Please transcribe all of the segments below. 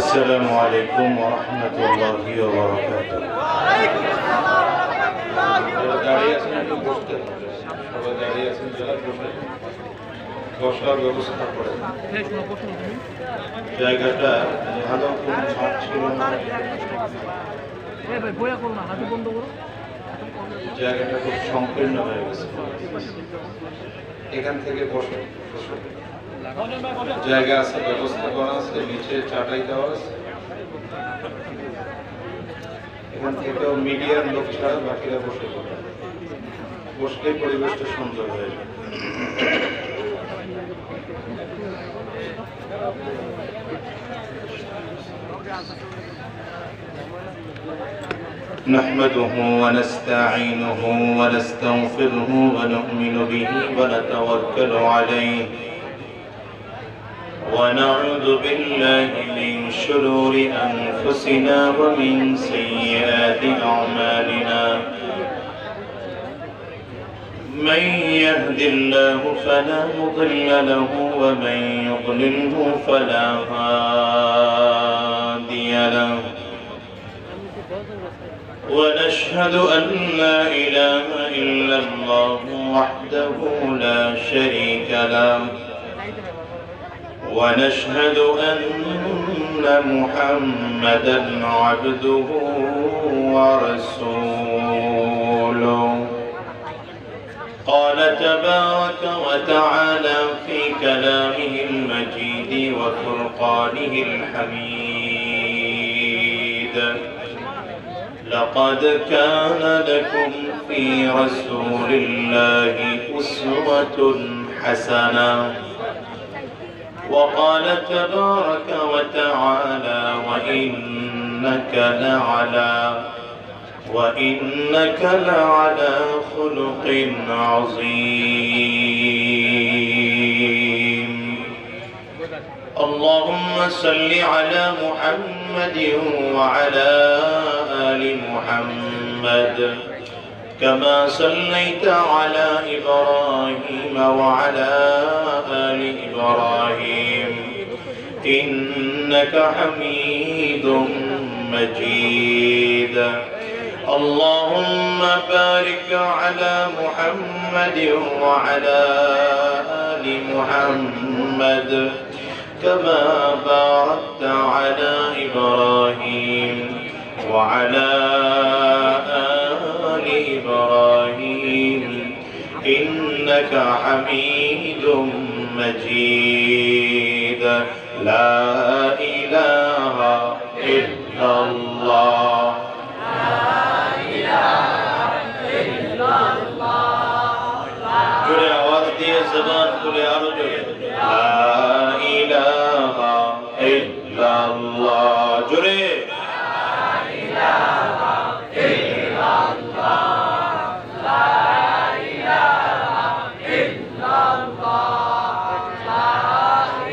السلام عليكم ورحمة الله وبركاته. বসার ব্যবস্থা করে জায়গাটা ভালো কোনো ছাদ ছিল না, জায়গাটা খুব সংকীর্ণ হয়ে গেছে। এখান থেকে বসে জায়গা আছে, ব্যবস্থা করা আছে, নিচে চাটাই দেওয়া আছে। এখান থেকেও মিডিয়ার লোক ছাড়া বাকিরা বসে পড়ে, বসলেই পরিবেশটা সুন্দর হয়ে যায়। نحمده ونستعينه ونستغفره ونؤمن به ونتوكل عليه ونعوذ بالله من شرور أنفسنا ومن سيئات أعمالنا من يهد الله فلا مضل له ومن يضلله فلا هادي له ونشهد أن لا إله إلا الله وحده لا شريك له ونشهد أن محمدا عبده ورسوله قال تبارك وتعالى في كلامه المجيد وفرقانه الحميد لقد كان لكم في رسول الله أسوة حسنة وقال تبارك وتعالى وإنك لعلى خلق عظيم اللهم صل على محمد وعلى آل محمد كما صليت على إبراهيم وعلى آل إبراهيم إنك حميد مجيد اللهم بارك على محمد وعلى آل محمد كما باركت على إبراهيم وعلى آل إبراهيم إنك حميد مجيد لا إله إلا الله جرے آواز دیئے زبان کھلے آرو جرے لا إله إلا الله جرے لا إله إلا الله لا إله إلا الله لا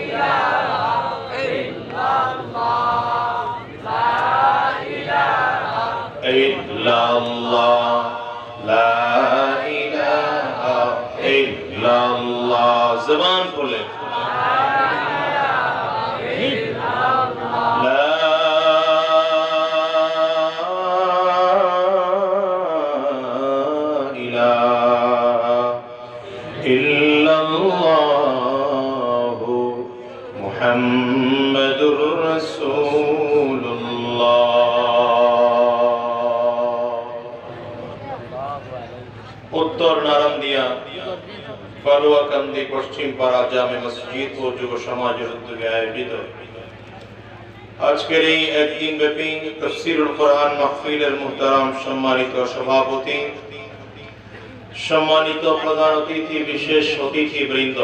إله إلا الله لا إله إلا الله لا إله إلا الله زبان کھلے محمد رسول उत्तर नारंदिया बालुआकांदी पश्चिम पाड़ा जामे मस्जिद और जुब समाजेर उद्योगे आयोजित आजकेर এই একদিন ব্যাপী তাফসীরুল কোরআন মাহফিলের মুহতারাম সম্মানিত সভাপতি, সম্মানিত প্রধান অতিথি, বিশেষ অতিথি বৃন্দ,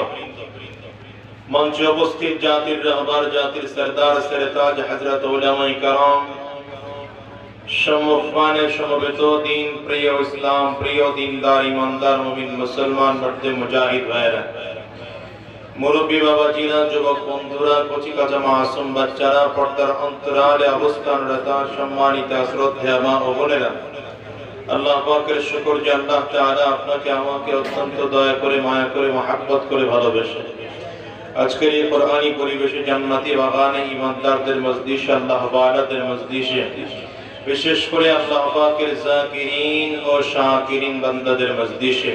मंच उपस्थित जातिर रहबर, जातिर सरदार सरताज हजरत उलमाए करम, समफाने समवेत दीन प्रिय इस्लाम प्रिय दीनदार ईमानदार मुमिन मुसलमान मर्दे मुजाहिद भाईरा, मुरब्बी बाबाजीरा, যুবক বন্ধুরা, কচি কাঁচা মাসুম বাচ্চারা, পর্দার অন্তরালে অবস্থানরত সম্মানিত শ্রদ্ধেয় মা ও বোনেরা, আল্লাহ পাকের শুকর যে আল্লাহ তাআলা আপনাকে আমাকে অত্যন্ত দয়া করে মায়া করে মহব্বত করে ভালোবেসে আজকের এই কোরআনী পরিবেশে জান্নাতি বাগানে ঈমানদারদের মজলিসে আল্লাহ ওয়ালাদের মজলিসে বিশেষ করে আল্লাহ পাকের যাকিরিন ও শাকিরিন বান্দাদের মজলিসে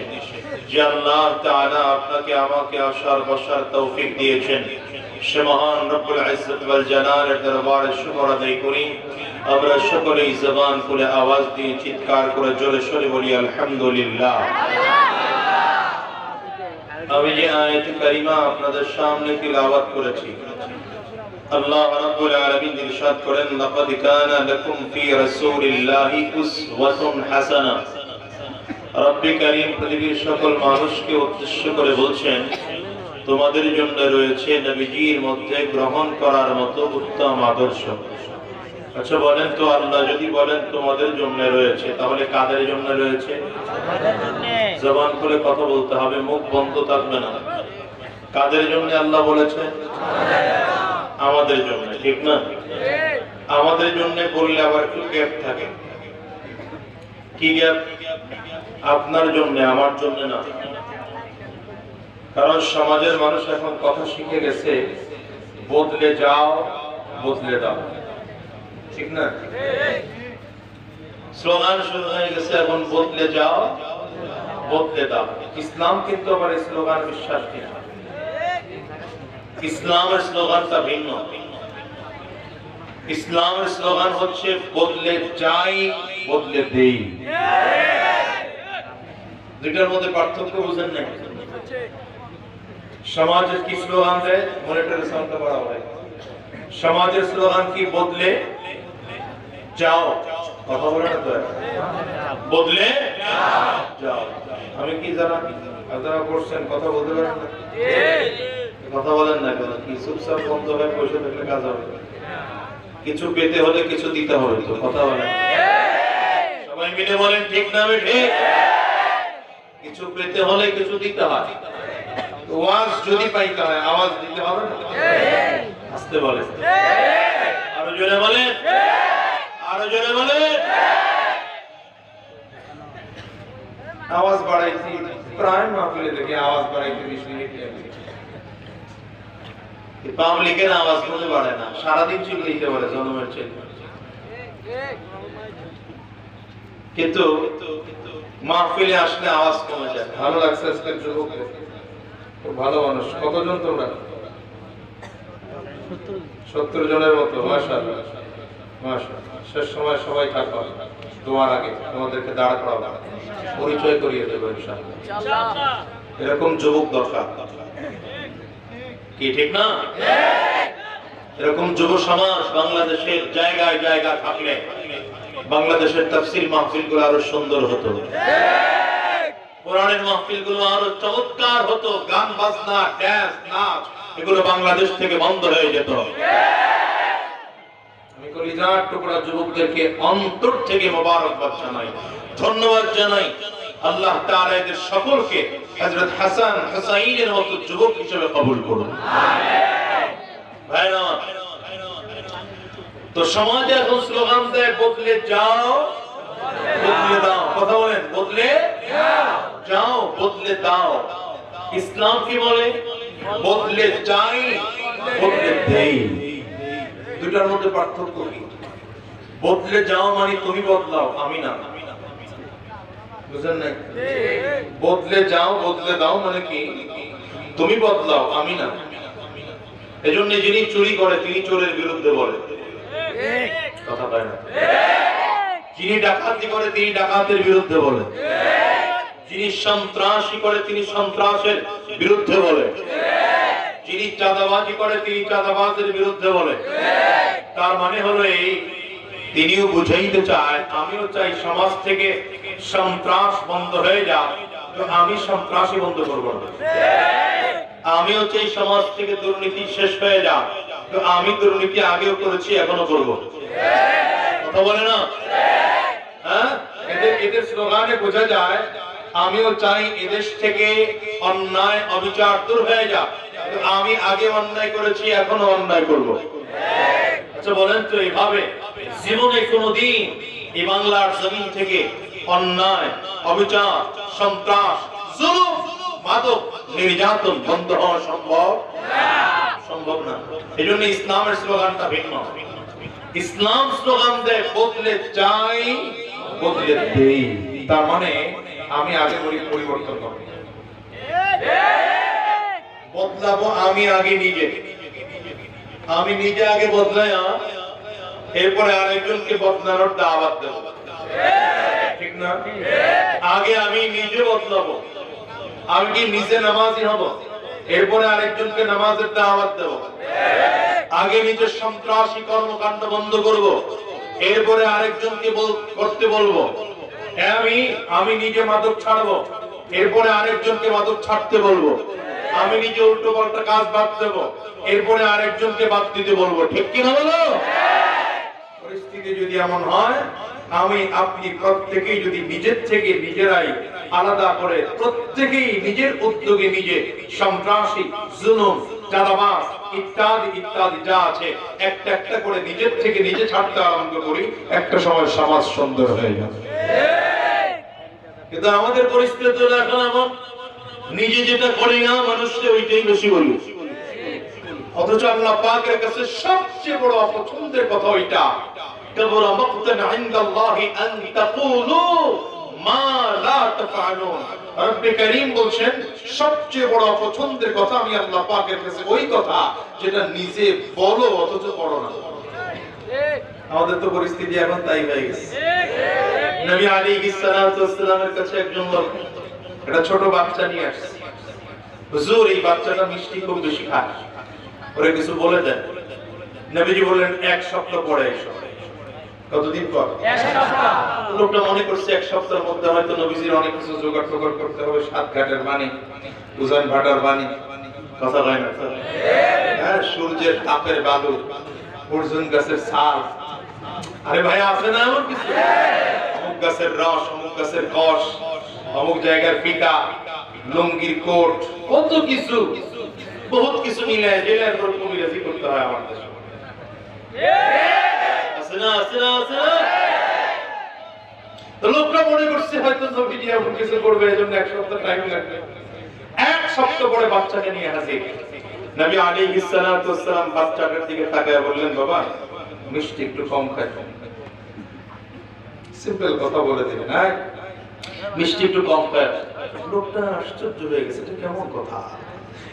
যে আল্লাহ তাআলা আপনাকে আমাকে আসার বসার তৌফিক দিয়েছেন সে মহান রব্বুল ইজ্জত ওয়াল জালালের দরবারে শুকর আদায় করি। আমরা সকলেই জবান খুলে আওয়াজ দিয়ে চিৎকার করে জোরে সোরে বলি আলহামদুলিল্লাহ। আমি যে আয়াত কারিমা আপনাদের সামনে তিলাওয়াত করেছি, আল্লাহ রাব্বুল আলামিন ইরশাদ করেন, লাকাদ কানা লাকুম ফি রাসূলিল্লাহি উসওয়াতুন হাসানাহ। রব্বি কারীম পৃথিবীর সকল মানুষকে উদ্দেশ্য করে বলছেন, তোমাদের জন্য রয়েছে নবীজির মধ্যে গ্রহণ করার মতো উত্তম আদর্শ। আচ্ছা বলেন তো, আল্লাহ যদি বলেন তোমাদের জন্য রয়েছে, তাহলে কাদের জন্য রয়েছে? জবান খুলে কথা বলতে হবে, মুখ বন্ধ থাকবে না। কাদের জন্য আল্লাহ বলেছে? আমাদের জন্য, ঠিক না? আমাদের জন্য বললে আবার একটু গ্যাপ থাকে। কি গ্যাপ? আপনার জন্য, আমার জন্য না। কারণ সমাজের মানুষ এখন কথা শিখে গেছে, বদলে যাও বদলে দাও, ঠিক না? স্লোগান শুরু হয়ে গেছে এখন, বদলে যাও বদলে দাও। ইসলাম কিন্তু আবার এই স্লোগান বিশ্বাস করে না। ইসলামের স্লোগানটা ভিন্ন। ইসলামের স্লোগান হচ্ছে বদলে যাই বদলে দেই। দুইটার মধ্যে পার্থক্য বুঝেন না? সমাজের কি স্লোগান দেয়? মনিটরের সাউন্ডটা বাড়াও ভাই। সমাজের স্লোগান কি? বদলে যাও। কথা বলে না তো, বদলে যাও। আমি কি জানা আপনারা করছেন, কথা বলতে পারেন না? কথা বলেন না কেন? কি চুপচাপ বন্ধ হয়ে বসে থাকলে কাজ হবে? কিছু পেতে হলে কিছু দিতে হবে তো, কথা বলেন। সবাই মিলে বলেন ঠিক না? ঠিক। কিছু পেতে হলে কিছু দিতে হয়। ওয়াজ যদি পাইতে হয় আওয়াজ দিতে হবে না? আস্তে বলে, আরো জোরে বলে, আরো জোরে বলে। আওয়াজ বাড়াইছি প্রায় মাহফিলে দেখি, আওয়াজ বাড়াইতে 20 মিনিট লাগে। পাবলিকের আওয়াজ কোনো বাড়ে না, সারাদিন চিল্লাইতে পারে জনমের চেয়ে। কিন্তু মাহফিলে আসলে আওয়াজ কমে যায়। ভালো লাগছে আজকের যুবক, খুব ভালো মানুষ। কতজন তোমরা? 70 জনের মতো। মাশাআল্লাহ মাশাআল্লাহ। শেষ সময় সবাই থাকো, দোয়ার আগে তোমাদেরকে দাঁড় করাবো, পরিচয় করিয়ে দেবো ইনশাআল্লাহ। এরকম যুবক দরকার, কি ঠিক না? এরকম যুব সমাজ বাংলাদেশের জায়গায় জায়গায় থাকলে বাংলাদেশের তাফসীর মাহফিলগুলো আরো সুন্দর হতো, কোরআনের মাহফিলগুলো আরো চমৎকার হতো। গান বাজনা, ড্যান্স, নাচ এগুলো বাংলাদেশ থেকে বন্ধ হয়ে যেত। আমি কলিজার টুকরা যুবকদেরকে অন্তর থেকে মোবারকবাদ জানাই, ধন্যবাদ জানাই। আল্লাহ তাআলা এদের সকলকে হযরত হাসান হুসাইনের মতো যুবক হিসেবে কবুল করুন, আমিন। ভাইরা, তো সমাজে এখন স্লোগান দেয় বদলে যাও বদলে দাও। কথা বলেন, বদলে যাও বদলে দাও। ইসলাম কি বলে? বদলে যাই বদলে দেই। দুটার মধ্যে পার্থক্য কি? বদলে যাও মানে তুমি বদলাও, আমি না। বুঝেন না? বদলে যাও বদলে দাও মানে কি? তুমি বদলাও, আমি না। এজন্য যিনি চুরি করে তিনি চোরের বিরুদ্ধে বলে, কথা বলে না। যিনি ডাকাতি করে তিনি ডাকাতের বিরুদ্ধে বলে, যিনি সন্ত্রাসী করে তিনি সন্ত্রাসের বিরুদ্ধে বলে, যিনি চাঁদাবাজি করে তিনি চাঁদাবাজের বিরুদ্ধে বলে। তার মানে হলো এই, তিনিও বুঝাইতে চায়, আমিও চাই সমাজ থেকে সন্ত্রাস বন্ধ হয়ে যাক, তো আমি সন্ত্রাসী বন্ধ করবো না। আমিও চাই সমাজ থেকে দুর্নীতি শেষ হয়ে যাক, তো আমি দুর্নীতি আগেও করেছি এখনো করবো। কথা বলে না? হ্যাঁ, এদের স্লোগানে বোঝা যায় আমিও চাই এদেশ থেকে অন্যায় অবিচার দূর হয়ে যাক, তো আমি আগে অন্যায় করেছি এখনো অন্যায় করবো। আচ্ছা বলেন তো, এইভাবে জীবনে কোনোদিন এই বাংলার জমিন থেকে অন্যায়, অবিচার, সন্ত্রাস, জুলুম, মাদক, নির্যাতন বন্ধ হওয়া সম্ভব না। এজন্য ইসলামের স্লোগানটা ভিন্ন। ইসলাম স্লোগান দেয় বদলে চাই, বদলে দেই। তার মানে আমি আগে পরিবর্তন করব, বদলাবো আমি আগে নিজে। আমি নিজে আগে বদলাইয়া এরপরে আরেকজনকে বদলানোর দাওয়াত দেব, ঠিক না? আগে আমি নিজে বদলাবো, আমি কি নিজে নামাজি হব, এরপরে আরেকজনকে নামাজের দাওয়াত দেব। আগে নিজের সন্ত্রাসী কর্মকাণ্ড বন্ধ করব, এরপরে আরেকজনকে করতে বলবো। আমি নিজে মাদক ছাড়বো, এরপরে আরেকজনকে মাদক ছাড়তে বলবো। আমি নিজে উল্টো পাল্টা কাজ বাদ দেবো, এরপরে আরেকজনকে বাদ দিতে বলবো। ঠিক কিনা বলো? পরিস্থিতি যদি এমন হয়, আমি আপনি প্রত্যেকেই যদি নিজের থেকে নিজেরাই আলাদা করে প্রত্যেকেই নিজের উদ্যোগে নিজে সন্ত্রাসী, জুলুম, চাঁদাবাজ ইত্যাদি ইত্যাদি যা আছে একটা একটা করে নিজের থেকে নিজে ছাড়তে আরম্ভ করি, একটা সময় সমাজ সুন্দর হয়ে যাবে। কিন্তু আমাদের পরিস্থিতি তো এখন এমন, নিজে যেটা করি না মানুষকে ওইটাই বেশি বলি। অথচ আল্লাহ পাকের কাছে সবচেয়ে বড় অপছন্দের কথা ওইটা, কাবুরা মাকতান ইনদাল্লাহি আন তাকুলু মা লা তাফআলুন। রব্বে কারীম বলেন সবচেয়ে বড় অপছন্দের কথা আমি আল্লাহ পাকের কাছে ওই কথা যেটা নিজে বলো অথচ করো না। আমাদের তো পরিস্থিতি এখন তাই হয়ে গেছে। নবী আলাইহিস সালাতু ওয়াস সালামের কাছে একজন লোক একটা ছোট বাচ্চা নিয়ে আসছে। হুজুর, এই বাচ্চাটা মিষ্টি খুব বেশি খায়, ওরে কিছু বলে দেন। নবীজি বললেন এক সপ্তাহ পরে এসো। কতদিন পর? এক সপ্তাহ। লোকটা মনে করছে এক সপ্তাহের মধ্যে হয়তো নবীজির অনেক কিছু জোগাড় টোগাড় করতে হবে, সাত ঘাটের পানি, উজান ভাটার পানি, কথা হয় না? হ্যাঁ, সূর্যের তাপের বালু, অর্জুন গাছের ছাল, আরে ভাই আছে না এমন কিছু? অমুক গাছের রস, অমুক গাছের কষ, অমুক জায়গার ফিতা, লুঙ্গির কোট, কত কিছু, বহুত কিছু মিলে জেলার পর কবিরাজি করতে হয় আমার দেশে। আছে না? আছে না? আছে না? তো লোকটা মনে করছে হয়তো নবীজি এমন কিছু করবে, এজন্য এক সপ্তাহ টাইম লাগবে। এক সপ্তাহ পরে বাচ্চাকে নিয়ে হাজির। নবী আলাইহিস সালাতু ওয়াস সালাম বাচ্চাটার দিকে তাকায় বললেন, বাবা মিষ্টি একটু কম খায়। সিম্পল কথা বলে দিলেন, হ্যাঁ মিষ্টি একটু কম খায়। লোকটা আশ্চর্য হয়ে গেছে, এটা কেমন কথা?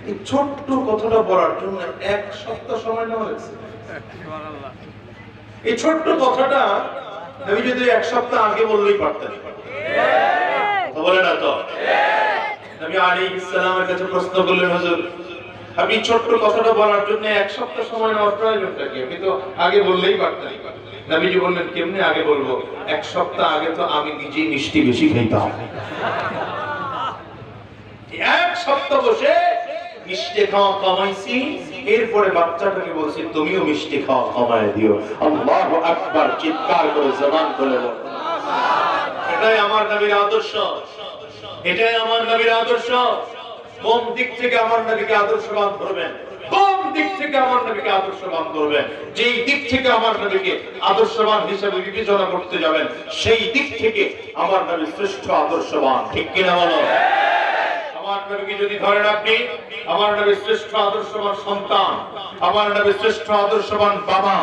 এই ছোট্ট কথাটা বলার জন্য এক সপ্তাহ সময় নেওয়া হয়েছে। এই ছোট্ট কথাটা আমি যদি এক সপ্তাহ আগে বললেই পারতেন। বলে না তো? নবী আলাইহিস সালামের কাছে প্রশ্ন করলেন, হুজুর আপনি ছোট্ট কথাটা বলার জন্য এক সপ্তাহ সময় নেওয়ার প্রয়োজনটা কি? আপনি তো আগে বললেই পারতেন। নবীজি বললেন, কেমনে আগে বলবো? এক সপ্তাহ আগে তো আমি নিজেই মিষ্টি বেশি খাইতাম। এক সপ্তাহ বসে মিষ্টি খাওয়া কমাইছি, এরপরে বাচ্চাটাকে বলছি তুমিও মিষ্টি খাওয়া কমায় দিও। আল্লাহু আকবার, চিৎকার করে জবান খুলে বলো। এটাই আমার নবীর আদর্শ, এটাই আমার নবীর আদর্শ। কোন দিক থেকে আমার নবীকে আদর্শবান ধরবেন? কোন দিক থেকে আমার নবীকে আদর্শবান ধরবেন? যেই দিক থেকে আমার নবীকে আদর্শবান হিসেবে বিবেচনা করতে যাবেন, সেই দিক থেকে আমার নবী শ্রেষ্ঠ আদর্শবান। ঠিক কিনা বলো? আমার নবীকে যদি ধরেন আপনি, আমার নবী শ্রেষ্ঠ আদর্শবান সন্তান, আমার নবী শ্রেষ্ঠ আদর্শবান বাবা,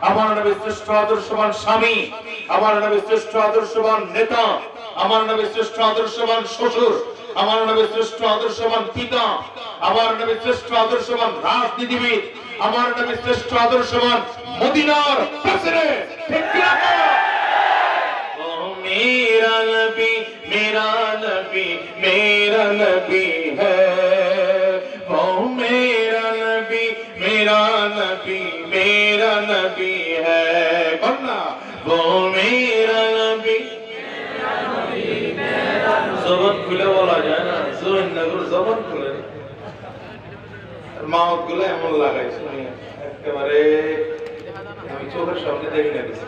আমার নবী শ্রেষ্ঠ আদর্শবান স্বামী, আমার নবী শ্রেষ্ঠ আদর্শবান নেতা, আমার নবী শ্রেষ্ঠ আদর্শবান শ্বশুর, আমার নবী শ্রেষ্ঠ আদর্শবান পিতা, আমার নবী শ্রেষ্ঠ আদর্শবান রাজনীতিবিদ, আমার নবী শ্রেষ্ঠ আদর্শবান মদিনার প্রেসিডেন্ট। ঠিক কি না? ও মেরা নবী, মেরা নবী, মেরা নবী হ্যায়। ও মেরা নবী, মেরা নবী, মেরা নবী হ্যায়। বলনা ও মেরা নবী, জবান খুলে বলা যায় না, জবান খুলে মাউথ গুলো এমন লাগাই শুনি একেবারে আমি চোখের সামনে দেখি না কিছু।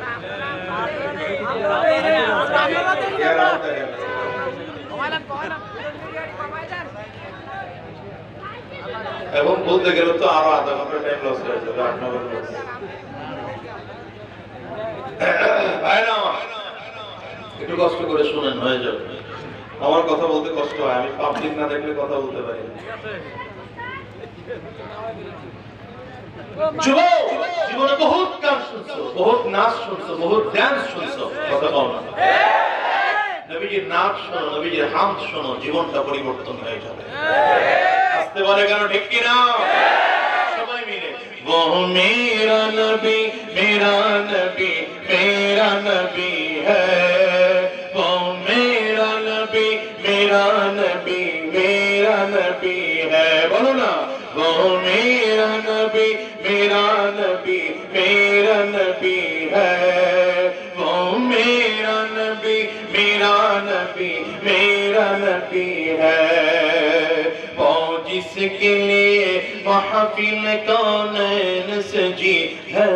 এবং বলতে গেলে তো আরো আধা ঘন্টা টাইম লস হয়ে যাবে। 8 নম্বর একটু কষ্ট করে শুনেন, হয়ে যাবে। আমার কথা বলতে কষ্ট হয়, আমি পাবলিক না দেখলে কথা বলতে পারি না। যুবক, জীবনে বহুত গান শুনছো, বহুত নাচ শুনছো, বহুত ডান্স শুনছো, কথা বল না। নবীজির নাচ শোনো, নবীজির হামদ শোনো, জীবনটা পরিবর্তন হয়ে যাবে। আসতে বলে কেন, ঠিক কি না? সবাই মিলে वो मेरा नबी मेरा नबी मेरा नबी है, वो मेरा नबी मेरा नबी मेरा नबी है, बोलो ना। वो मेरा नबी मेरा नबी मेरा नबी है, वो मेरा नबी मेरा नबी मेरा नबी है, वो जिसके लिए महफिल कौनैन सजी है,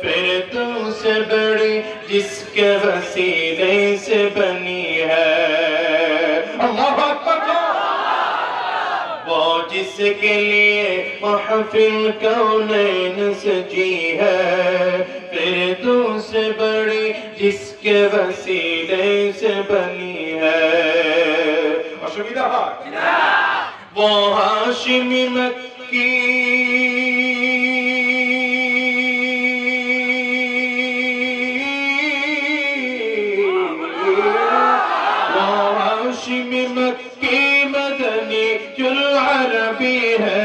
फिर तुमसे बड़ी जिसके वसीले से बनी है। अल्लाह अकबर। वो जिसके लिए महफिल कौनैन सजी है, फिर तुमसे बड़ी जिसके वसीले से बनी है। असुविधा है वो हाशिमी मक्की मक्की मदनी जुल अरबी है,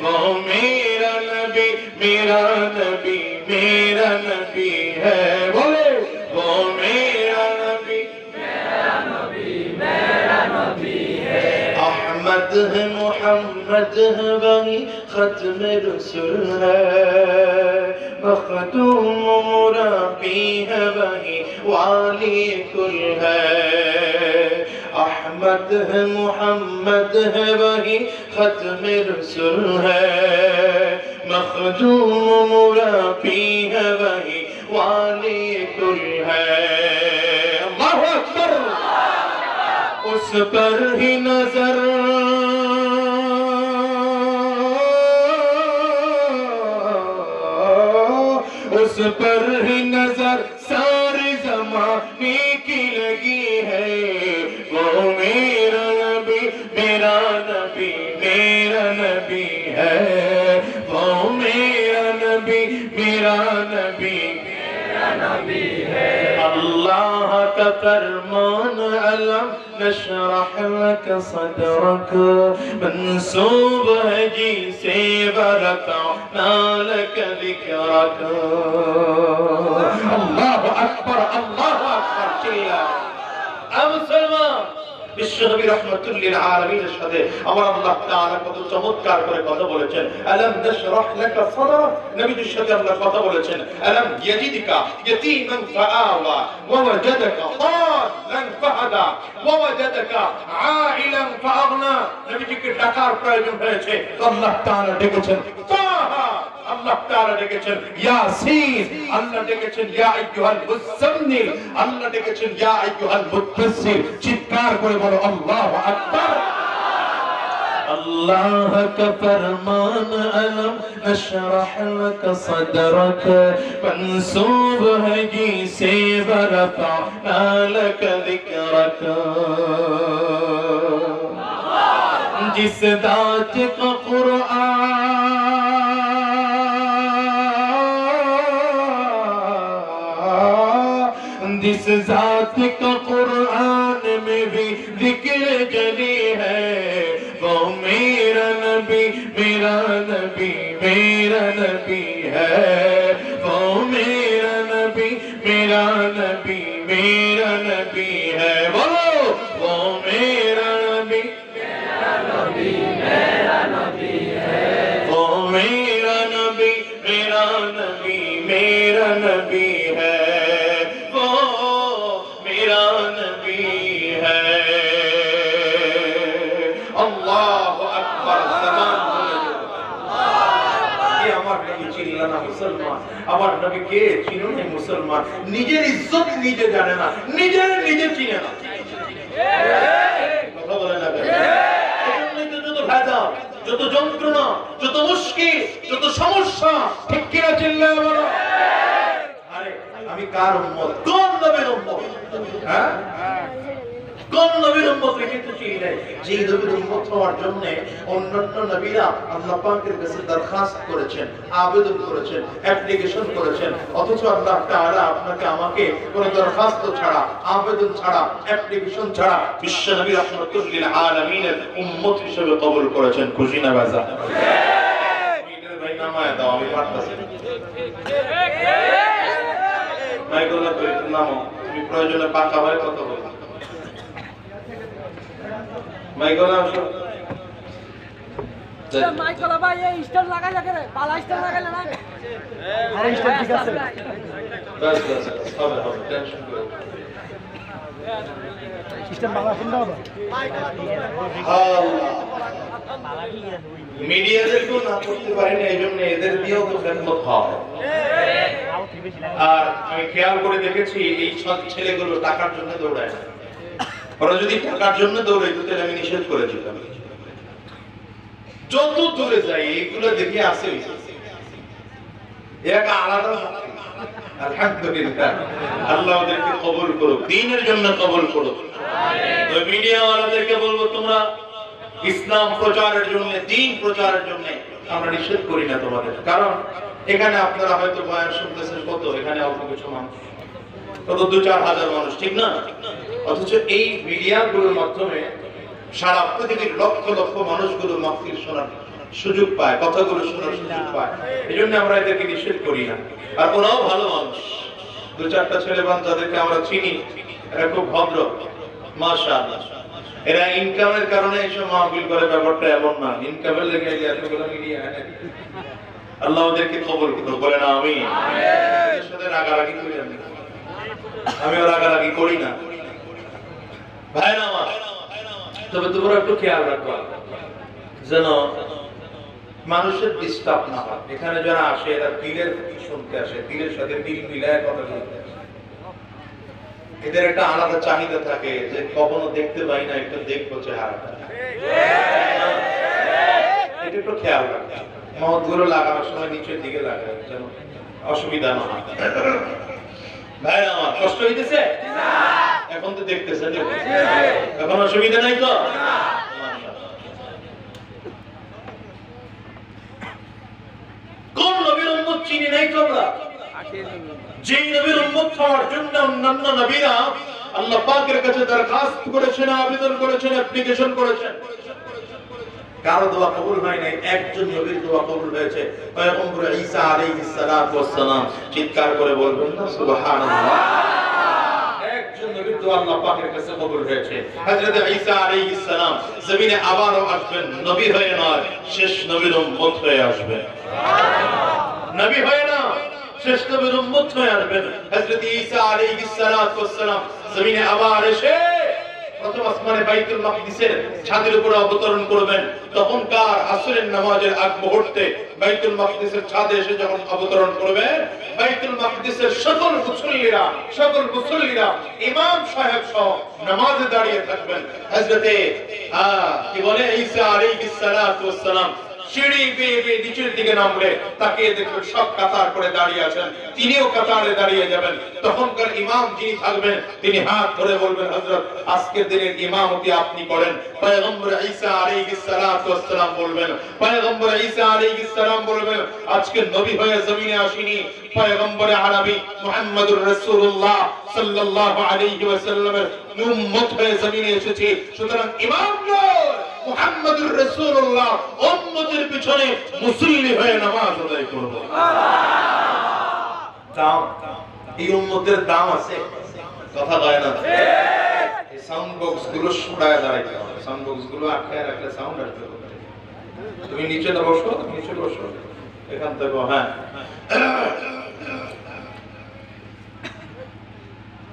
वो मेरा नबी मेरा नबी मेरा नबी है, बोले वो मेरा नबी मेरा नबी मेरा नबी है। अहमद है मोहम्मद है वही खत्म रसूल है, मखदूम मुराबी है वही वाली कुल है। अहमद है मोहम्मद है वही खत्म रसूल है, मखदूम मुराबी है वही वाली कुल है। अल्लाहु अकबर। उस पर ही नजर उस पर ही नजर सारे ज़माने की लगी है, वो मेरा नबी मेरा नबी मेरा नबी है, वो मेरा नबी मेरा नबी मेरा नबी है। अल्लाह का फरमान अलम नशरह लक सदरक, मंसूब है जी से वरफ़अना लक ज़िक्रक। अल्लाह अकबर अल्लाह अकबर। चिल्ला मुसलमान। বিশ্বনবী রাহমাতুল লিল আলামিনের সাথে আমার আল্লাহ তাআলা কত চমৎকার করে কথা বলেছেন। আলাম নাশরাহ লাকা সাদরাক, নবীজির সাথে আল্লাহ কথা বলেছেন। আলাম ইয়াজিদকা ইয়াতীমান ফাআওয়া ওয়া ওয়াজাদাকা দাল্লান ফাহাদা ওয়া ওয়াজাদাকা আইলান ফাআগনা। নবীজিকে ডাকার প্রয়োজন হয়েছে, আল্লাহ তাআলা ডেকেছেন তাহা, আল্লাহ তাআলা ডেকেছেন ইয়াসিন, আল্লাহ ডেকেছেন ইয়া আইয়ুহাল মুযাম্মিল, আল্লাহ ডেকেছেন ইয়া আইয়ুহাল মুদাসসির। চিৎকার করে বলো আল্লাহু আকবার। अल्लाह का फरमान अलम नशरह लक सदरक, मंसूब है जी से वरफ़अना लक ज़िक्रक। जिस दात का कुरआन, जिस जात का कुरआन में भी जिक्र जली है, वो मेरा नबी मेरा नबी मेरा नबी है, वो मेरा नबी मेरा नबी मेरा नबी है, बोलो वो मेरा नबी मेरा नबी मेरा नबी है, वो मेरा नबी मेरा नबी मेरा नबी है, वो मेरा नबी है। अल्लाहु अकबर। ज़बान बोले ये আমার নবী চিনলা না মুসলমান, আমার নবীকে চিনো না মুসলমান। নিজের ইজ্জত নিজে জানে না, নিজের নিজে চিনে না। কথা বলে না কেন? এজন্যই তো যত ভেজাল, যত যন্ত্রণা, যত মুশকিল, যত সমস্যা, ঠিক কিনা চিল্লায় বলো। আরে আমি কার উম্মত, কোন নবীর হ্যাঁ কোন নবীর উম্মতকে কিন্তু চিনি নাই যে নবীর উম্মত হওয়ার জন্য অন্যান্য নবীরা আল্লাহ পাকের কাছে দরখাস্ত করেছেন, আবেদন করেছেন, অ্যাপ্লিকেশন করেছেন, অথচ আল্লাহ তাআলা আপনাকে আমাকে কোনো দরখাস্ত ছাড়া, আবেদন ছাড়া, অ্যাপ্লিকেশন ছাড়া বিশ্ব নবী রাহমাতুল লিল আলামিনের উম্মত হিসেবে কবুল করেছেন। খুশি না বাজা? মিটার ভাই নামায় দাও, আমি পারতাছি না। মাইগুলো তো নামো, তুমি প্রয়োজনে পাকা হয় কত বল মাইগুলো আসো। মাইকলা ভাই এই স্টার লাগাই লাগে রে, পালা স্টার লাগাইলে না। আরে স্টার ঠিক আছে। বাস বাস হবে হবে, টেনশন করো না। স্টার বাংলা শুনতে হবে। মিডিয়াদেরকেও না করতে পারি না, এই জন্য এদের দিয়েও তো খেদমত হয়। আর আমি খেয়াল করে দেখেছি এই সব ছেলেগুলো টাকার জন্য দৌড়ায় না। ওরা যদি টাকার জন্য দৌড়াইতো তাহলে আমি নিষেধ করে দিতাম। যত দূরে যাই এইগুলো দেখে আসে এক আলাদা। আলহামদুলিল্লাহ, আল্লাহ ওদেরকে কবুল করুক, দ্বীনের জন্য কবুল করুক। তো মিডিয়া ওয়ালাদেরকে বলবো, তোমরা ইসলাম প্রচারের জন্য, দ্বীন প্রচারের জন্য আমরা নিষেধ করি না তোমাদের। কারণ এখানে আপনারা হয়তো বয়ান শুনতেছেন কত, এখানে অল্প কিছু মানুষ, কত 2-4 হাজার মানুষ, ঠিক না? অথচ এই মিডিয়াগুলোর মাধ্যমে সারা পৃথিবীর লক্ষ লক্ষ মানুষগুলো মাহফিল শোনার সুযোগ পায়, কথাগুলো শোনার সুযোগ পায়। এই জন্য আমরা এদেরকে নিষেধ করি না। আর ওরাও ভালো মানুষ, 2-4টা ছেলে বান যাদেরকে আমরা চিনি, এরা খুব ভদ্র, মাশাআল্লাহ। এরা ইনকামের কারণে এইসব মাহফিল করে, ব্যাপারটা এমন না। ইনকামের লেগে এতগুলো মিডিয়া আনে। আল্লাহ ওদেরকে কবুল করুন, বলেন আমিন। এর সাথে রাগারাগি করি আমি, আমিও রাগারাগি করি না ভাইরা আমার। তবে তোমরা একটু খেয়াল রাখবা যেন মানুষের ডিস্টার্ব না হয়। এখানে যারা আসে এরা দিলের শুনতে আসে, দিলের সাথে দিল মিলায় কথা বলতে। এদের একটা আলাদা চাহিদা থাকে যে কখনো দেখতে পাই না, একটু দেখবো চেহারাটা। এটা একটু খেয়াল রাখবে। মহৎগুলো লাগানোর সময় নিচের দিকে লাগাবে যেন অসুবিধা না হয়। ভাইরা আমার, কষ্ট হইতেছে? এখন তো দেখতেছেন, এখন অসুবিধা নাই তো? কোন নবীর উম্মত চিনি নাই তোমরা? যে নবীর উম্মত হওয়ার জন্য অন্যান্য নবীরা আল্লাহ পাকের কাছে দরখাস্ত করেছেন, আবেদন করেছেন, অ্যাপ্লিকেশন করেছেন, কারো দোয়া কবুল হয় নাই। একজন নবীর দোয়া কবুল হয়েছে, পয়গম্বর ঈসা আলাইহিস সালাতু ওয়াস সালাম। চিৎকার করে বলবেন না সুবহানাল্লাহ? একজন নবীর দোয়া আল্লাহ পাকের কাছে কবুল হয়েছে। হযরত ঈসা আলাইহিস সালাম জমিনে আবারও আসবেন, নবী হয়ে নয়, শেষ নবীর উম্মত হয়ে আসবেন। নবী হয়ে না, শেষ নবীর উম্মত হয়ে আসবেন। হযরত ঈসা আলাইহিস সালাতু ওয়াস সালাম জমিনে আবার এসে প্রথম আসমানে বাইতুল মাকদিসের ছাদের উপরে অবতরণ করবেন। তখনকার আসরের নামাজের আগ মুহূর্তে বাইতুল মাকদিসের ছাদে এসে যখন অবতরণ করবেন, বাইতুল মাকদিসের সকল মুসল্লিরা ইমাম সাহেব সহ নামাজে দাঁড়িয়ে থাকবেন। হযরতে কি বলে ঈসা আলাইহিস সালাতু ওয়াস সালাম সিঁড়ি বেয়ে বেয়ে নিচের দিকে নামলে তাকিয়ে দেখবেন সব কাতার করে দাঁড়িয়ে আছেন, তিনিও কাতারে দাঁড়িয়ে যাবেন। তখনকার ইমাম যিনি থাকবেন তিনি হাত ধরে বলবেন, হযরত আজকের দিনের ইমামতি আপনি করেন। পয়গম্বর ঈসা আলাইহিস সালাতু ওয়াস সালাম বলবেন, পয়গম্বর ঈসা আলাইহিস সালাম বলবেন, আজকে নবী হয়ে জমিনে আসিনি, পয়গম্বর আরবি মুহাম্মদুর রাসূলুল্লাহ সাল্লাল্লাহু আলাইহি ওয়াসাল্লামের উম্মত হয়ে জমিনে এসেছি। সুতরাং ইমাম নয়, মুহাম্মদুর রাসূলুল্লাহ উম্মতের পিছনে মুসল্লি হয়ে নামাজ আদায় করব। দাম, এই উম্মতের দাম আছে, কথা কয় না? এই সাউন্ড বক্স গুলো সরায় দাঁড়াইতে হবে, সাউন্ড বক্স গুলো আটকায় রাখলে সাউন্ড আসবে। তুমি নিচে বসো, নিচে বসো, এখান থেকে। হ্যাঁ,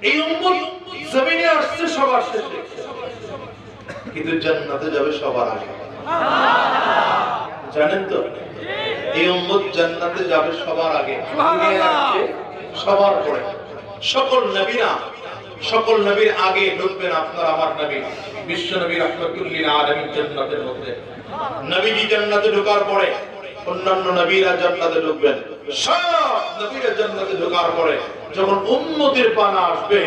এই উম্মত জমিনে আসছে সবার শেষে, কিন্তু জান্নাতে যাবে সবার আগে। জানেন তো, এই উম্মত জান্নাতে যাবে সবার আগে, সবার পরে। সকল নবীর আগে ঢুকবেন আপনার আমার নবী বিশ্ব নবী রাহমাতুল লিল আলামিন জান্নাতের মধ্যে। নবীজি জান্নাতে ঢোকার পরে অন্যান্য নবীরা জান্নাতে ঢুকবেন। সব নবীরা জান্নাতে ঢোকার পরে যখন উম্মতের পালা আসবে,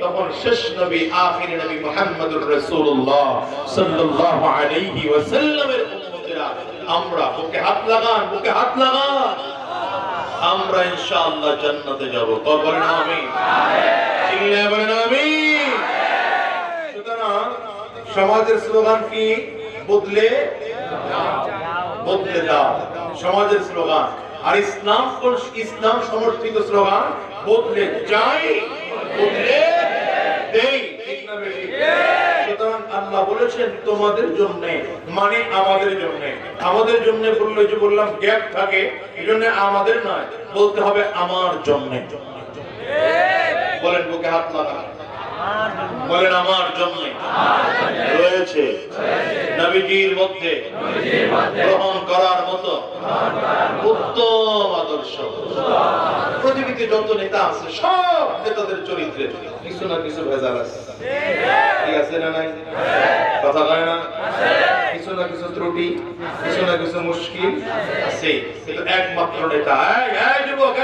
তখন শেষ নবী আখির নবী মুহাম্মদুর রাসূলুল্লাহ সাল্লাল্লাহু আলাইহি ওয়াসাল্লামের উম্মতেরা আমরা বুকে হাত লাগান, বুকে হাত লাগান, আমরা ইনশাআল্লাহ জান্নাতে যাব। তো বলেন আমিন, চিল্লায়ে বলেন আমিন। সুতরাং সমাজের স্লোগান কি? বদলে বদলে দাও, সমাজের স্লোগান। আর ইসলাম সমর্থিত স্লোগান বদলে যাই, বদলে দেই। ঠিক না বেশি? সুতরাং আল্লাহ বলেছেন তোমাদের জন্য, মানে আমাদের জন্য। আমাদের জন্য বললে যে বললাম গ্যাপ থাকে, এজন্য আমাদের নয়, বলতে হবে আমার জন্য। বলেন বুকে হাত লাগান, বলেন আমার জন্য রয়েছে নবীজির মধ্যে গ্রহণ করার মতো উত্তম আদর্শ। পৃথিবীতে যত নেতা আছে সব নেতাদের চরিত্রে কিছু না কিছু ভেজাল আছে, ঠিক আছে না নাই? কথা কয় না? কিছু না কিছু ত্রুটি, কিছু না কিছু মুশকিল আছে, কিন্তু একমাত্র নেতা এই যুবক,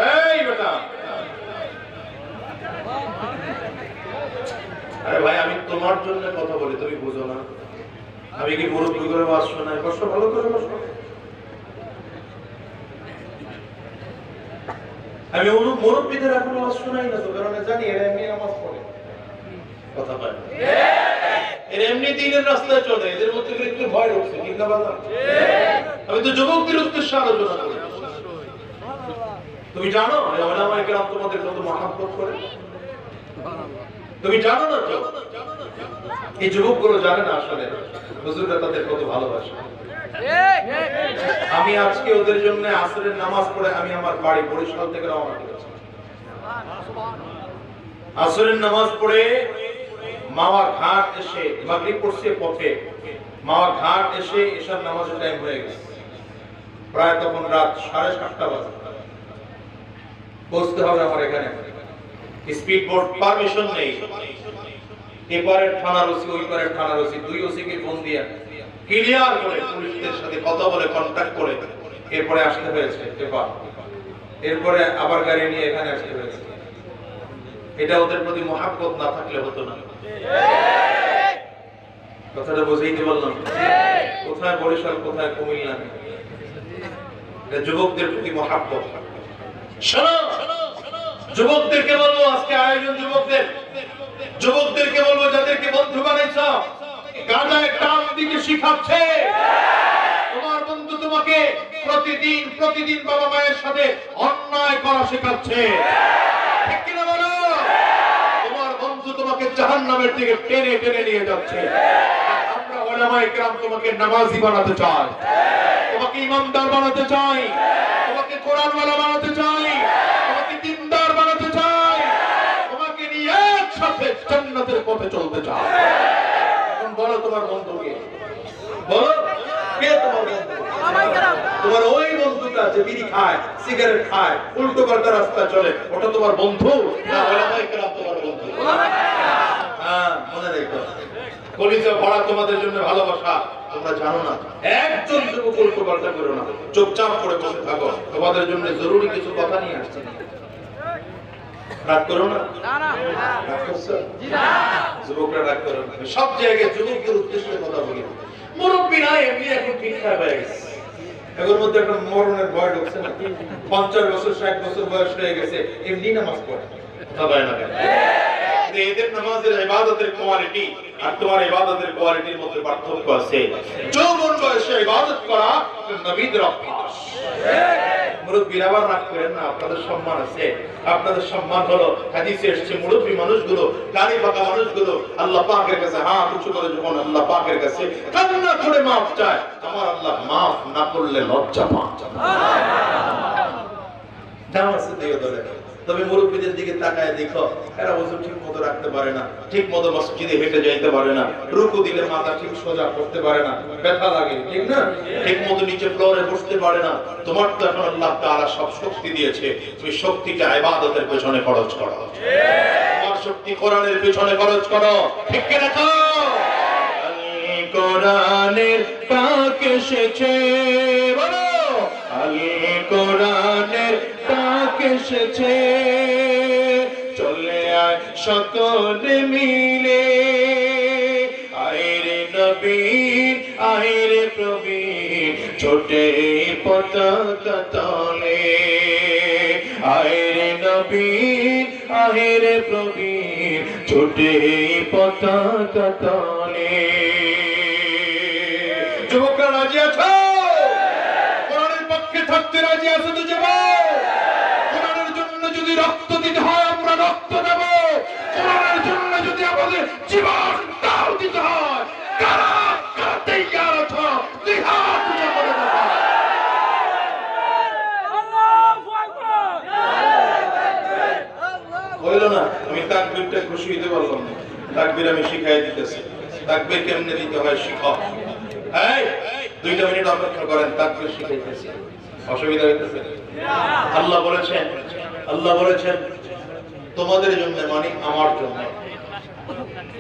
এই বেটা, আরে ভাই আমি তোমার জন্য কথা বলি, তুমি বুঝো না? আমি কি মুরব্বি করে ওয়াজ শোনাই? কষ্ট ভালো করে বসো। আমি মুরব্বিদের এখন ওয়াজ শোনাই না তো, কারণ জানি এরা এমনি নামাজ পড়ে। কথা বলে এরা এমনি দিনের রাস্তায় চলে, এদের মধ্যে একটু ভয় ঢুকছে, ঠিক না বাবা? আমি তো যুবকদের উদ্দেশ্যে আলোচনা করি। তুমি জানো ওলামায়ে কেরাম তোমাদের কত মহব্বত করে? তুমি জানো না তো? এই যুবকগুলো জানে না আসলে হুজুররা তাদের কত ভালোবাসে। আমি আজকে ওদের জন্য আসরের নামাজ পড়ে আমি আমার বাড়ি বরিশাল থেকে রওনা করেছি। আসরের নামাজ পড়ে মাওয়া ঘাট এসে মাগরিব পড়ছে পথে, মাওয়া ঘাট এসে এশার নামাজের টাইম হয়ে গেছে, প্রায় তখন রাত 7:30 বাজে। বসতে হবে আমার এখানে, স্পিড বোট পারমিশন নেই। এপারের থানার ওসি ওই পারের থানার ওসি, দুই ওসি কে ফোন দিয়ে ক্লিয়ার করে পুলিশদের সাথে কথা বলে কন্টাক্ট করে এরপরে আসতে হয়েছে এপার, এরপরে আবার গাড়ি নিয়ে এখানে আসতে হয়েছে। এটা ওদের প্রতি মহব্বত না থাকলে হতো না। কথাটা বুঝাইতে বললাম? কোথায় বরিশাল, কোথায় কুমিল্লা, এটা যুবকদের প্রতি মহব্বত। শোনো, যুবকদেরকে বলবো আজকে আয়োজন, যুবকদেরকে বলবো যাদেরকে বন্ধু বানাইছো, গাঁজায় টান দিতে শিখাচ্ছে। তোমার বন্ধু তোমাকে প্রতিদিন বাবা মায়ের সাথে অন্যায় করা শেখাচ্ছে, ঠিক কিনা বলো? তোমার বন্ধু তোমাকে জাহান্নামের দিকে টেনে টেনে নিয়ে যাচ্ছে। আমরা উলামায়ে কেরাম তোমাকে নামাজি বানাতে চাই, তোমাকে ইমানদার বানাতে চাই, তোমাকে কোরআনওয়ালা বানাতে চাই, তোমাকে দিনদার বানাতে চাই, তোমাকে নিয়ে একসাথে জান্নাতের পথে চলতে চাই। এখন বলো তোমার বন্ধুকে, বলো কে তোমার বন্ধু? তোমার ওই বন্ধুটা যে বিড়ি খায়, সিগারেট খায়, উল্টো পাল্টা রাস্তা চলে, ওটা তোমার বন্ধু না উলামায়ে কেরাম তোমার বন্ধু? হ্যাঁ, মনে রেখো, কলিজা ভরা তোমাদের জন্য ভালোবাসা। তোমরা জানো না, একজন যুবক উল্টো পাল্টা করো না, চুপচাপ করে বসে থাকো। তোমাদের জন্য জরুরি কিছু কথা নিয়ে আসছি, রাগ করো না। রাগ করছো? যুবকরা রাগ করো না। সব জায়গায় যুবকদের উদ্দেশ্যে কথা বলি। মুরব্বীরা এমনি এখন ঠিক হয়ে গেছে, এর মধ্যে একটা মরণের ভয় ঢুকছে না? 50 বছর 60 বছর বয়স হয়ে গেছে, এমনি নামাজ পড়ে, কথা বলে না কেন? এদের নামাজের ইবাদতের কোয়ালিটি আর তোমার ইবাদতের কোয়ালিটির মধ্যে পার্থক্য আছে। যৌবন বয়সে ইবাদত করা নবীদের অভ্যাস। মুরব্বীরা আবার রাগ করেন না, আপনাদের সম্মান আছে। আপনাদের সম্মান হলো হাদিসে এসেছে মুরব্বী মানুষগুলো, দাড়ি পাকা মানুষগুলো আল্লাহ পাকের কাছে হাত উঁচু করে যখন আল্লাহ পাকের কাছে কান্না করে মাফ চায়, আমার আল্লাহ মাফ না করলে লজ্জা পায়। দাম আছে দিও দলে। তবে মুরব্বীদের দিকে তাকায় দেখো, এরা ওযু ঠিক মতো রাখতে পারে না, ঠিক মতো মসজিদে হেঁটে যাইতে পারে না, রুকু দিলে মাথা ঠিক সোজা করতে পারে না, ব্যথা লাগে, ঠিক না? ঠিক মতো নিচে ফ্লোরে বসতে পারে না। তোমার তো এখন আল্লাহ তাআলা সব শক্তি দিয়েছে, তুমি শক্তিটা ইবাদতের পেছনে খরচ করো। তোমার শক্তি কোরআনের পেছনে খরচ করো, ঠিক কি না? কোরআনের পাক এসেছে, বলো কোরআনের পাক এসেছে, চলে আয় সকলে মিলে আইরে নবীন আইরে প্রবীণ ছোটে পতাকা তলে আইরে নবীন আইরে প্রবীণ ছোটে পতাকা তলে যুবকরা রাজি আছো কোরআনের পক্ষে থাকতে রাজি আছো তো যুবক কোরআনের জন্য যদি রক্ত দিতে হয় আমরা রক্ত দেব কোরআনের জন্য যদি আমাদের জীবনটাও দিতে হয় কারা কারা তৈয়ার আছো দুই হাত উঁচু করে দেবো হইল না আমি তাকবীরটা খুশি হইতে পারলাম না তাকবীর আমি শিখাই দিতেছি তাকবীর কেমনে দিতে হয় শিখাও এই 2 মিনিট অপেক্ষা করেন তাকবীর শিখাইতেছি অসুবিধা হইতেছে আল্লাহ বলেছেন তোমাদের জন্য মানে আমার জন্য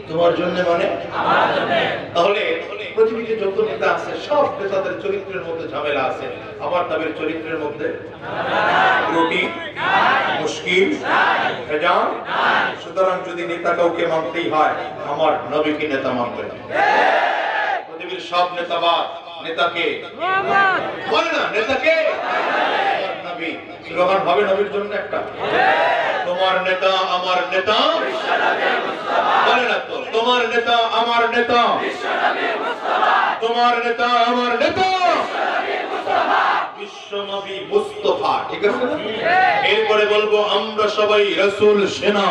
তোমার জন্য মানে আমার জন্য তাহলে পৃথিবীতে যত নেতা আছে সব নেতাদের চরিত্রের মধ্যে ঝামেলা আছে আমার নবীর চরিত্রের মধ্যে ত্রুটি মুশকিল ভেজাল সুতরাং যদি নেতা কাউকে মানতেই হয় আমার নবীকে নেতা মানতে হবে পৃথিবীর সব নেতাবাদ নেতাকে বলে না নেতাকে নবী স্লোগান হবে নবীর জন্য একটা তোমার নেতা আমার নেতা বলে না তো তোমার নেতা আমার নেতা তোমার নেতা আমার নেতা বিশ্ব নবী মুস্তাফা ঠিক আছে এরপরে বলবো আমরা সবাই রাসূল সেনা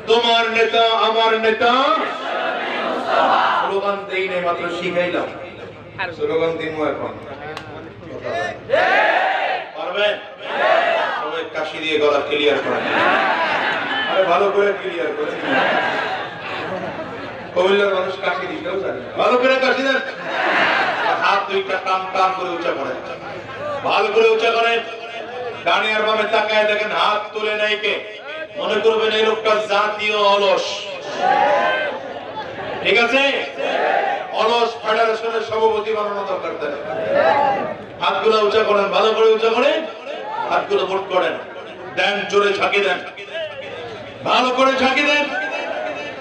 তোমার নেতা আমার নেতা স্লোগান দেই নাই মাত্র শিখাইলাম স্লোগান দিমু এখন পারবেন সবাই কাশি দিয়ে গলা ক্লিয়ার করেন আরে ভালো করে ক্লিয়ার করেন কবিলার মানুষ কাশি দিতেও জানে ভালো করে কাশি দেন হাত দুইটা টান টান করে উঁচা করেন ভালো করে উঁচা করেন ডানে আর বামে তাকায় দেখেন হাত তুলে নাই কে মনে করবেন এই লোকটা জাতীয় অলস ঠিক আছে অলস ফেডারেশনের সভাপতি বানানো দরকার তাহলে হাতগুলো উঁচা করেন ভালো করে উঁচা করেন হাতগুলো ভোট করেন দেন জোরে ঝাঁকি দেন ভালো করে ঝাঁকি দেন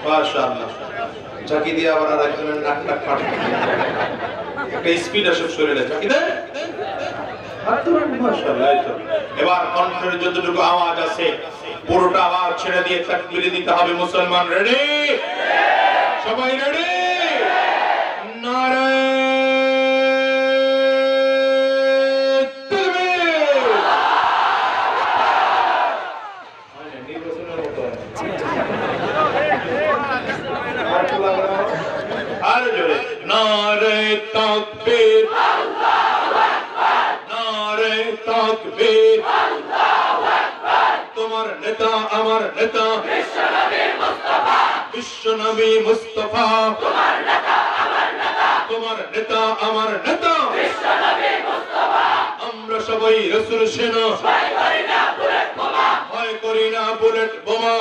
মাশাআল্লাহ ঝাঁকি দিয়ে আবার আরেকজনের নাক নাক ফাটে একটা স্পিড আসে শরীরে ঝাঁকি দেন মাশাআল্লাহ এবার কণ্ঠের যতটুকু আওয়াজ আছে পুরোটা আওয়াজ ছেড়ে দিয়ে তাকবীর দিতে হবে মুসলমান রেডি সবাই রেডি নারে তাকবীর মানে নির্বাচনের মতো আর জোরে নারে তাকবীর আল্লাহু আকবার নারে তাকবীর আল্লাহু আকবার তোমার নেতা আমার নেতা বিশ্ব নবী মুস্তাফা তোমার নেতা আমার নেতা বিশ্ব নবী মুস্তাফা আমরা সবাই রাসূল সেনা ভয় করি না বুলেট বোমা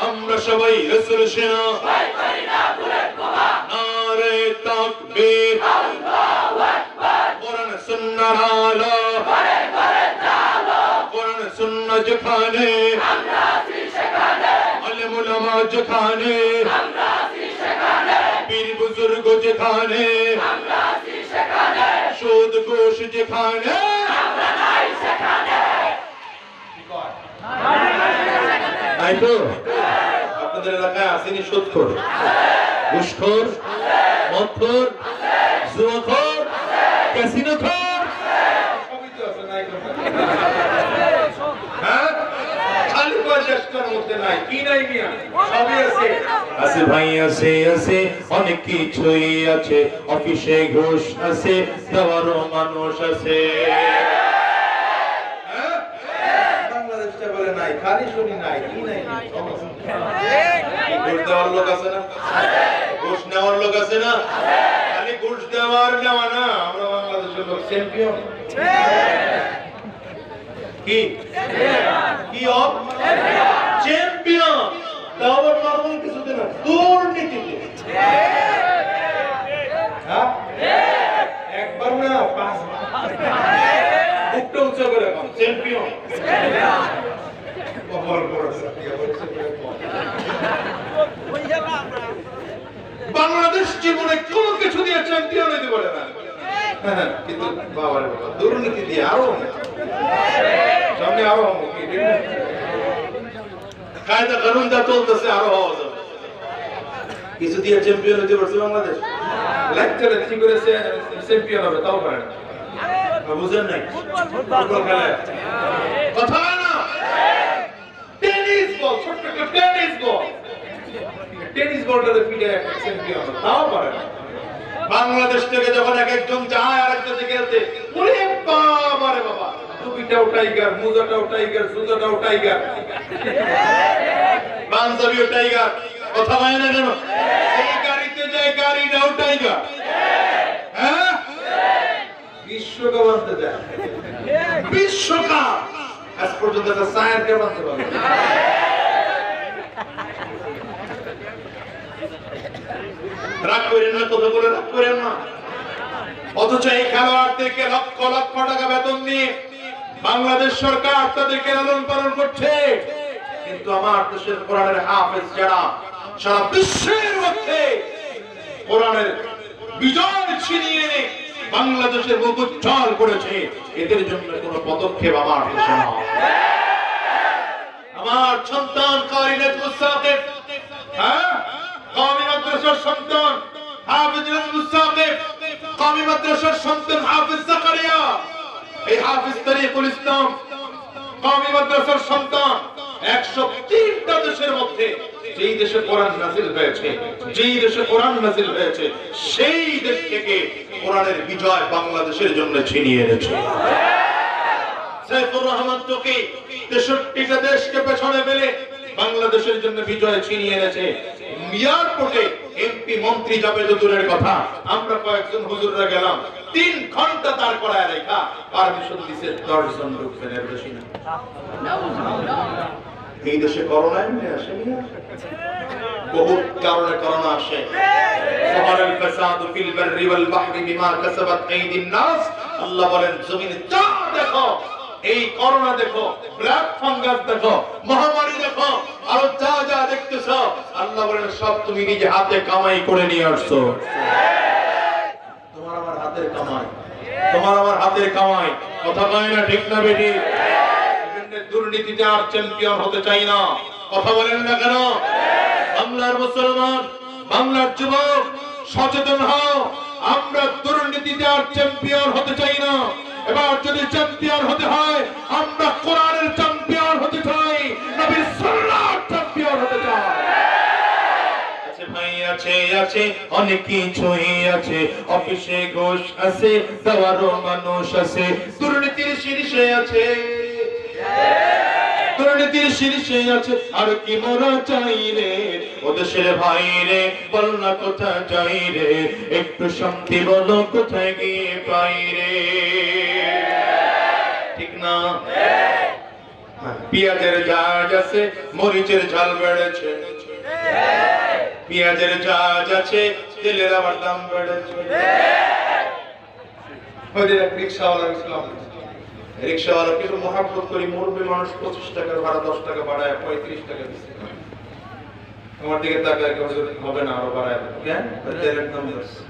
আমরা সবাই রাসূল সেনা ভয় করি না বুলেট বোমা নারে তাকবীর আল্লাহু আকবার কোরআন সুন্নাহর আলো করে করে চালো কোরআন সুন্নাহ যেখানে আমরা আছি সেখানে আলেম উলামা যেখানে আমরা আছি সেখানে পীর বুজুর্গ যেখানে আমরা আছি সেখানে সুদ ঘুষ যেখানে আমরা নাই সেখানে নাই তো আপনাদের এলাকায় আসেনি সুদখোর ঘুষখোর মদখোর জুয়াখোর ক্যাসিনোখোর সবই তো আছে নাই হ্যাঁ খালি পয়সার মধ্যে নাই কি নাই মিয়া সবই আছে আছে ভাই আছে অনেক কিছুই আছে অফিসে ঘুষ আছে দেওয়ারও মানুষ আছে বাংলাদেশটা বলে নাই খালি শুনি নাই কি নাই ঘুষ দেওয়ার লোক আছে না ঘুষ নেওয়ার লোক আছে না খালি ঘুষ দেওয়ার নেওয়া না আমরা বাংলাদেশের লোক চ্যাম্পিয়ন কি কি অফ চ্যাম্পিয়ন দাবার নরমাল কিছুতে না দুর্নীতিতে হ্যাঁ উচ্চ করে কম চ্যাম্পিয়ন বাংলাদেশ জীবনে কোন কিছু দিয়ে চ্যাম্পিয়ন হতে পারে না কিন্তু বাবার বাবা দুর্নীতি দিয়ে আরো সামনে আরো কায়দা কানুন যা চলতেছে আরো হওয়া যাবে কিছু দিয়ে চ্যাম্পিয়ন হতে পারছে বাংলাদেশ লেকচারে কি করেছে চ্যাম্পিয়ন হবে তাও পারে না বুঝেন নাই ফুটবল খেলে কথা হয় না টেনিস বল ছোট্ট একটা টেনিস বলটাতে ফিরে চ্যাম্পিয়ন তাও পারে না বাংলাদেশ থেকে যখন একজন যায় আরেকটা থেকে খেলতে ওরে বাবা রে বাবা টুপিটাও টাইগার মোজাটাও টাইগার সুজাটাও টাইগার পাঞ্জাবিও টাইগার কথা হয় না কেন এই গাড়িতে যায় গাড়িটাও টাইগার হ্যাঁ বিশ্বকাপ আনতে যায় বিশ্বকাপ আজ পর্যন্ত একটা সায়ের কে আনতে পারবে রাগ করেন না কথা বলে রাগ করেন না অথচ এই খেলোয়াড়দেরকে লক্ষ লক্ষ টাকা বেতন দিয়ে বাংলাদেশ সরকার তাদেরকে লালন পালন করছে কিন্তু আমার দেশের কোরআনের হাফেজ যারা সারা বিশ্বের মধ্যে কোরআনের বিজয় ছিনিয়ে এনে বাংলাদেশের মুখ উজ্জ্বল করেছে এদের জন্য কোনো পদক্ষেপ আমার দেশে না আমার সন্তান কারিনাত মুসাফির হ্যাঁ কওমি মাদ্রাসার সন্তান হাফেজ মুসাফির কওমি মাদ্রাসার সন্তান হাফেজ জাকারিয়া এই হাফেজ তরিকুল ইসলাম কওমি মাদ্রাসার সন্তান 103টা দেশের মধ্যে যেই দেশে কোরআন নাযিল হয়েছে সেই দেশ থেকে কোরআনের বিজয় বাংলাদেশের জন্য ছিনিয়ে এনেছে সাইফুর রহমান তোকে 63টা দেশকে পেছনে ফেলে বাংলাদেশের জন্য বিজয় ছিনিয়ে এনেছে এয়ারপোর্টে এমপি মন্ত্রী যাবে তো দূরের কথা আমরা কয়েকজন হুজুররা গেলাম 3 ঘন্টা তার করায় রেখা পারমিশন দিছে 10 জন ঢুকবেন এর বেশি না এই দেশে করোনা এমনি আসেনি বহু কারণে করোনা আসে সহারাল ফাসাদু ফিল বাররি ওয়াল বাহরি বিমা কাসাবাত আইদিন নাস আল্লাহ বলেন জমিনে যা দেখো এই করোনা দেখো ব্ল্যাক ফাঙ্গাস দেখো মহামারী দেখো আর যা যা দেখতেছো আল্লাহ বলেন সব তুমি নিজে হাতে কামাই করে নিয়ে আসছো তোমার আমার হাতের কামাই কথা কয় না ঠিক না বেটি দুর্নীতিতে আর চ্যাম্পিয়ন হতে চাই না কথা বলেন না কেন বাংলার মুসলমান বাংলার যুবক সচেতন হও আমরা দুর্নীতিতে আর চ্যাম্পিয়ন হতে চাই না এবার যদি চ্যাম্পিয়ন হতে হয় আমরা কোরআনের চ্যাম্পিয়ন হতে চাই নবীর সুন্নাহর চ্যাম্পিয়ন হতে চাই আছে ভাই আছে অনেক কিছুই আছে অফিসে ঘুষ আছে দেওয়ারও মানুষ আছে দুর্নীতির শীর্ষে আছে আর কি মোরা চাই রে ও দেশের ভাই রে বল না কোথায় যাই রে একটু শান্তি বলো কোথায় গিয়ে পাই রে ঠিক না পেঁয়াজের ঝাঁজ আছে মরিচের ঝাল বেড়েছে পেঁয়াজের ঝাঁজ আছে তেলের আবার দাম বেড়েছে রিক্সাওয়ালাকে তো মহাব্বত করি মুরব্বী মানুষ 25 টাকার ভাড়া 10 টাকা বাড়ায় 35 টাকা দিচ্ছে আমার দিকে তাকায় কেউ হবে না আরো বাড়ায় কেন তেলের দাম বাড়ছে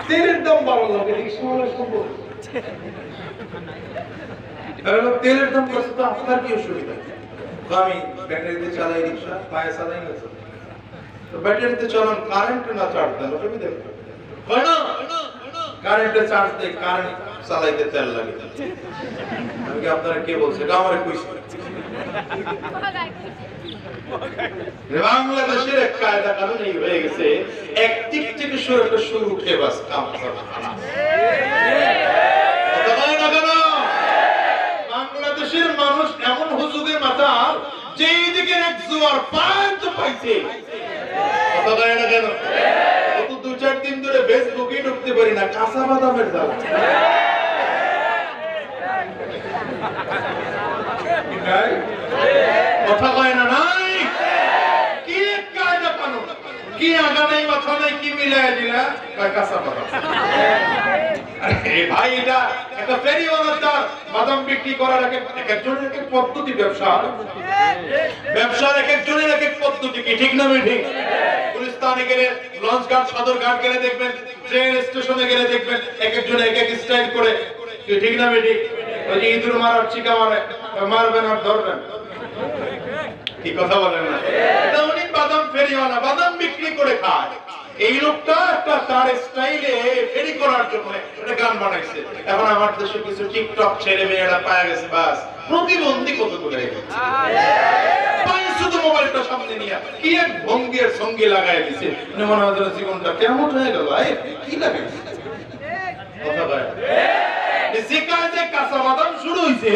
তেলের দাম বাড়লো রিক্সাওয়ালা সম্ভব তেলের দাম বাড়ছে তো আপনার কি অসুবিধা আমি ব্যাটারিতে চালাই রিক্সা পায়ে চালাই না তো ব্যাটারিতে চালান কারেন্ট না চার্জ দেন অসুবিধা হয় না কারেন্টে চার্জ দেয় কারেন্ট চালাইতে তেল লাগে আমি কি আপনারা কে বলছে এটা আমারে কইছে বাংলাদেশের এক কায়দা কানুন এই হয়ে গেছে এক টিক থেকে শুরু উঠে বাস কাম করা বাংলাদেশের মানুষ এমন হুজুগে মাথা যেই দিকে এক জোয়ার পাইতে পাইছে কথা কয় না কেন তো 2-4 দিন ধরে ফেসবুকে ঢুকতে পারি না কাঁচা বাদামের দাম কথা কয় না নাই কি কায়দা কানুন কি আগা নাই মাথা নাই কি মিলাই দিলা কয় কাঁচা বাদাম আরে ভাই এটা একটা ফেরিওয়ালা তার বাদাম বিক্রি করার এক একজনের এক এক পদ্ধতি, ব্যবসার এক একজনের এক এক পদ্ধতি, কি ঠিক না ঠিক? গুলিস্তানে গেলে, লঞ্চ ঘাট, সদর ঘাট গেলে দেখবেন, ট্রেন স্টেশনে গেলে দেখবেন এক একজনে এক এক স্টাইল করে, কি ঠিক না ঠিক? ওই যে ইঁদুর মারার চিকা মারে, মারবেন আর ধরবেন, কি কথা বলেন না? এটা উনি বাদাম ফেরিওয়ালা, বাদাম বিক্রি করে খায়। এই লোকটা একটা তার স্টাইলে ফেরি করার জন্য একটা গান বানাইছে। এখন আমার দেশে কিছু টিকটক ছেলে মেয়েরা পায় গেছে, বাস প্রতিবন্ধী কত করে শুধু মোবাইলটা সামনে নিয়ে কি এক ভঙ্গির সঙ্গে লাগাই দিছে, মনে হয় জীবনটা কেমন হয়ে গেল, কি লাগে কথা বলে। যে কাঁচা বাদাম শুরু হয়েছে,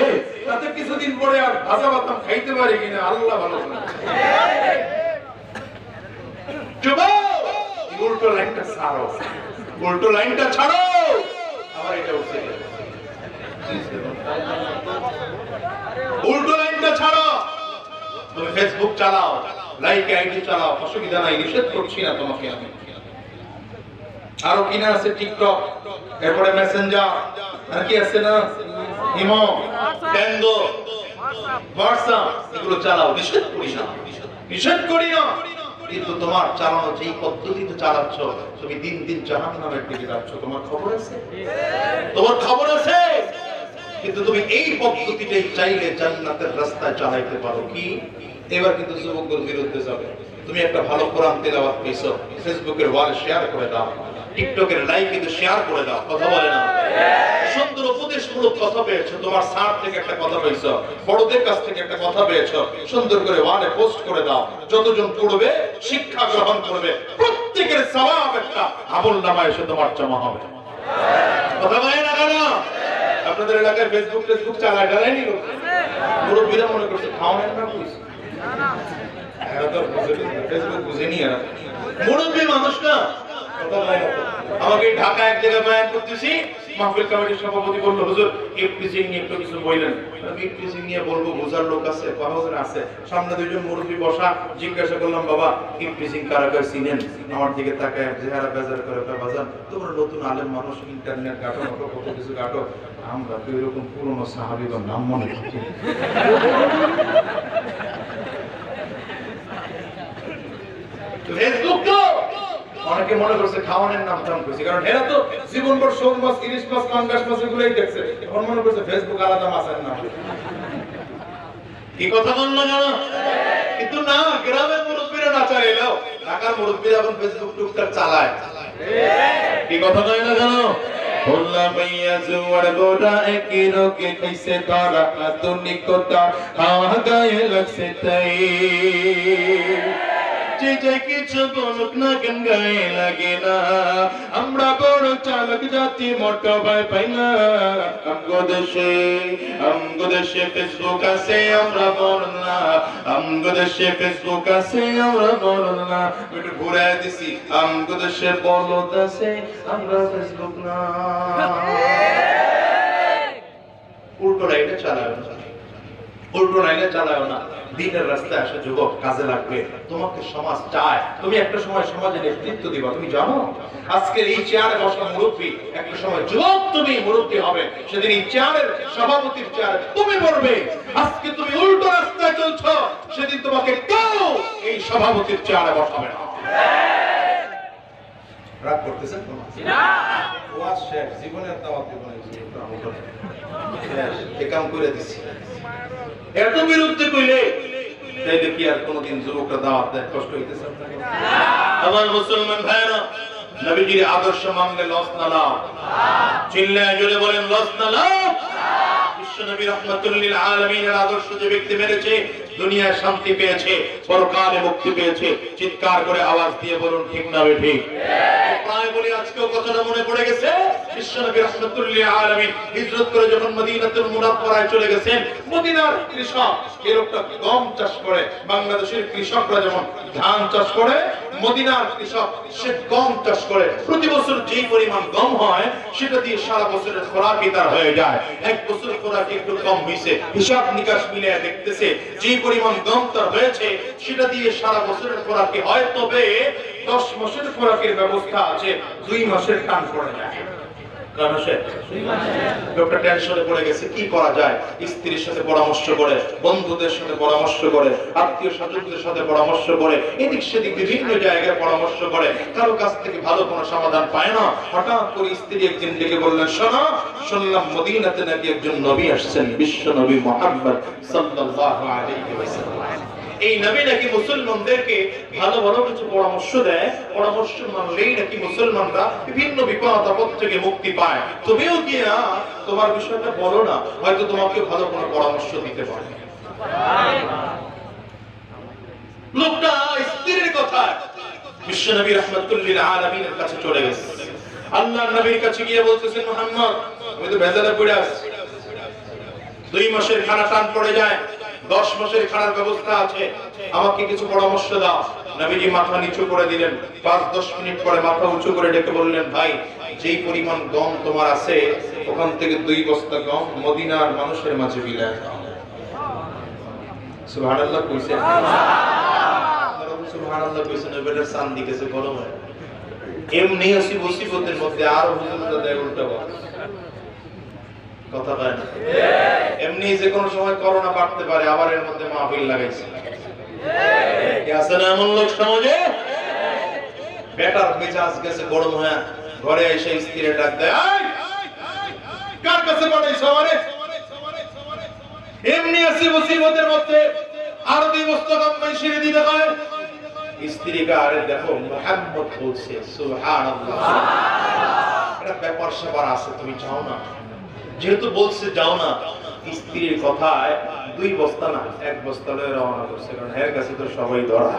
তাতে কিছুদিন পরে আর ভাজা বাদাম খাইতে পারে কিনা আল্লাহ ভালো জানে। উল্টো লাইনটা ছাড়ো, উল্টো লাইনটা ছাড়ো, আবার এটা উঠছে, উল্টো লাইনটা ছাড়ো। তুমি ফেসবুক চালাও, লাইক আইডি চালাও, অসুবিধা নাই, নিষেধ করছি না তোমাকে আমি। আরো কিনা আছে টিকটক, এরপরে মেসেঞ্জার, আর কি আছে না, ইমো, ট্যাঙ্গো, হোয়াটসঅ্যাপ, এগুলো চালাও, নিষেধ করি না, নিষেধ করি না। কিন্তু তোমার চালানো যেই পদ্ধতিতে চালাচ্ছ, তুমি দিন দিন জাহান্নামের দিকে যাচ্ছ, তোমার খবর আছে? তোমার খবর আছে? কিন্তু তুমি এই পদ্ধতিটাই চাইলে জান্নাতের রাস্তায় চালাইতে পারো। কি এবার কিন্তু যুবকদের বিরুদ্ধে যাবে। তুমি একটা ভালো কোরআন তেলাওয়াত পেয়েছো, ফেসবুকের ওয়ালে শেয়ার করে দাও, টিকটকের লাইক কিন্তু শেয়ার করে দাও, কথা বলে না? সুন্দর উপদেশমূলক কথা পেয়েছো, তোমার স্যার থেকে একটা কথা পেয়েছো, বড়দের কাছ থেকে একটা কথা পেয়েছো, সুন্দর করে ওয়ালে পোস্ট করে দাও। যতজন পড়বে, শিক্ষা গ্রহণ করবে, প্রত্যেকের সওয়াব একটা আমলনামায় এসে তোমার জমা হবে। কথা বলে না কেন? আপনাদের এলাকায় ফেসবুক চালায় ডালাইনি লোক, মুরব্বীরা মনে করছে খাওয়ানোর না কইছে, এরা তো ফেসবুক বুঝেনি। এরা মুরব্বী মানুষ না, আমাকে ঢাকা এক জায়গায় বয়ান করতেছি, মাহফিল কমিটির সভাপতি বলল, হুজুর ইফতিজিং নিয়ে একটু কিছু বললেন। আমি ইফতিজিং নিয়ে বলবো, বোঝার লোক আছে, হুজুর আছে। সামনে দুইজন মুরব্বী বসা, জিজ্ঞাসা করলাম, বাবা ইফতিজিং কারা কারা চিনেন? আমার দিকে তাকায় চেহারা বেজার করে, বাজান তোমরা নতুন আলেম মানুষ, ইন্টারনেট ঘাটো, কত কিছু ঘাটো, আমরা তো এরকম পুরনো সাহাবীদের নাম মনে করছি। ফেসবুক তো অনেকে মনে করছে খাওয়ানোর নাম টাম করছে, কারণ এরা তো জীবনভর শোল মাছ, ইলিশ মাছ, পাঙ্গাস মাছ এগুলোই দেখছে, এখন মনে করছে ফেসবুক আলাদা মাছের নাম। কি কথা বল না জানো? কিন্তু না, গ্রামের মুরব্বীরা না চাইলেও ঢাকার মুরব্বীরা এখন ফেসবুক টুকটাক চালায়। কি কথা কয় না জানো? হোল্লা ভাইয়া জুয়ার গোটা একই রোকে কইছে তারা আধুনিকতা হাওয়া গায়ে লাগছে তাই, যে যে কিছু বলুক না কেন গায়ে লাগে না, আমরা বড় চালক জাতি মোটো ভয় পাই না। আমগো দেশে ফেসবুক আছে, আমরা বড় না, আমগো দেশে ফেসবুক আছে, আমরা বড় না। একটু ঘুরে দিছি, আমগো দেশে বলদ আছে, আমরা ফেসবুক না। উল্টো লাইনে চালায় না, উল্টো লাইনে চালায় না। দিনের রাস্তায় আসে যুবক, কাজে লাগবে, তোমাকে সমাজ চায়, তুমি একটা সময় সমাজে নেতৃত্ব দিবা। তুমি জানো আজকের এই চেয়ারে বসা মুরব্বী একটা সময় যুবক তুমি মুরব্বী হবে, সেদিন এই চেয়ারের সভাপতির চেয়ারে তুমি বলবে। আজকে তুমি উল্টো রাস্তায় চলছো, সেদিন তোমাকে কেউ এই সভাপতির চেয়ারে বসাবে না। রাগ করতেছেন না? ওয়াজ শেষ, জীবনের দাওয়াত দিব না, এই কাম করে দিছি। এত বিরুদ্ধে কইলে তাইলে কি আর কোনদিন যুবকরা দাওয়াত দেয়? কষ্ট হইতেছে আপনাকে? আমার মুসলমান ভাইরা, নবীজির আদর্শ মানলে লস না লাভ, চিল্লায় জোরে বলেন লস না লাভ। বিশ্ব নবী রাহমাতুল লিল আলামিনের আদর্শ যে ব্যক্তি মেনেছে, দুনিয়ায় শান্তি পেয়েছে, পরকালে মুক্তি পেয়েছে। চিৎকার করে আওয়াজ দিয়ে বলুন ঠিক না ঠিক? প্রায় বলি, আজকেও কথাটা মনে পড়ে গেছে। বিশ্বনবী রাহমাতুল লিল আলামিন হিজরত করে যখন মদিনাতুল মুনাওয়ারায় চলে গেছেন, মদিনার কৃষক এই লোকটা গম চাষ করে, বাংলাদেশের কৃষকরা যেমন ধান চাষ করে, মদিনার কৃষক সে গম চাষ করে। প্রতি বছর যে পরিমাণ গম হয়, সেটা দিয়ে সারা বছরের খোরাকি তার হয়ে যায়। এক বছরের খোরাকি একটু কম হইছে, হিসাব নিকাশ মিলিয়ে দেখতেছে যে পরিমাণ গম তার হয়েছে, সেটা দিয়ে সারা বছরের খোরাকি হয়, তবে 10 মাসের খোরাকের ব্যবস্থা আছে, 2 মাসের টান পড়ে যায়। লোকটা টেনশনে পড়ে গেছে, কি করা যায়? স্ত্রীর সাথে পরামর্শ করে, বন্ধুদের সাথে পরামর্শ করে, আত্মীয় স্বজনদের সাথে পরামর্শ করে, এদিক সেদিক বিভিন্ন জায়গায় পরামর্শ করে, কারো কাছ থেকে ভালো কোনো সমাধান পায় না। হঠাৎ করে স্ত্রী একদিন ডেকে বললেন, শোনো, শুনলাম মদিনাতে নাকি একজন নবী আসছেন, বিশ্ব নবী মুহাম্মদ সাল্লাল্লাহু আলাইহি ওয়াসাল্লাম। এই নবী নাকি মুসলমানদেরকে ভালো ভালো কিছু পরামর্শ দেয়, পরামর্শ মানলেই নাকি মুসলমানরা বিভিন্ন বিপদ আপদ থেকে মুক্তি পায়। তুমিও কি না তোমার বিষয়টা বলো না, হয়তো তোমাকে ভালো কোনো পরামর্শ দিতে পারে। লোকটা স্ত্রীর কথা বিশ্ব নবী রাহমাতুল লিল আলামিনের কাছে চলে গেছে। আল্লাহর নবীর কাছে গিয়ে বলতেছেন, মুহাম্মদ আমি তো বেজালে পড়ে আছি, 2 মাসের খানা টান পড়ে যায়, 10 মাসের খানার ব্যবস্থা আছে, আমাকে কিছু পরামর্শ দাও। নবীজি মাথা নিচু করে দিলেন। 5-10 মিনিট পরে মাথা উঁচু করে ডেকে বললেন, ভাই, যেই পরিমাণ গম তোমার আছে ওখান থেকে 2 বস্তা গম মদিনার মানুষের মাঝে বিলায় দাও। সুবহানাল্লাহ কইছেন? সুবহানাল্লাহ কইছেন। নবীর সান দিকেছে গরম হয়, এমনি আসি মুসিবতের মধ্যে আর হুজুররা দেয় উল্টা কথা পায় না। এমনি যে কোনো সময় করোনা বাড়তে পারে, আবার এর মধ্যে মাহফিল লাগাইছে। কি আছে না এমন লোক সমাজে? বেটার মেজাজ গেছে গরম হয়ে, ঘরে এসে স্ত্রীর ডাক দেয়, কার কাছে পাঠাইছো আমারে? এমনি আসি মুসিবতের মধ্যে আর 2 বস্তা গম বেশি দিতে হয়। স্ত্রীকে, আরে দেখো মুহাম্মদ বলছে, সুবহানাল্লাহ, এটা ব্যাপার স্যাপার আছে, তুমি চাও না? যেহেতু বলছে যাও না, স্ত্রীর কথায় 2 বস্তা না 1 বস্তা লয়ে রওনা করছে, কারণ এর কাছে তো সবাই ধরা,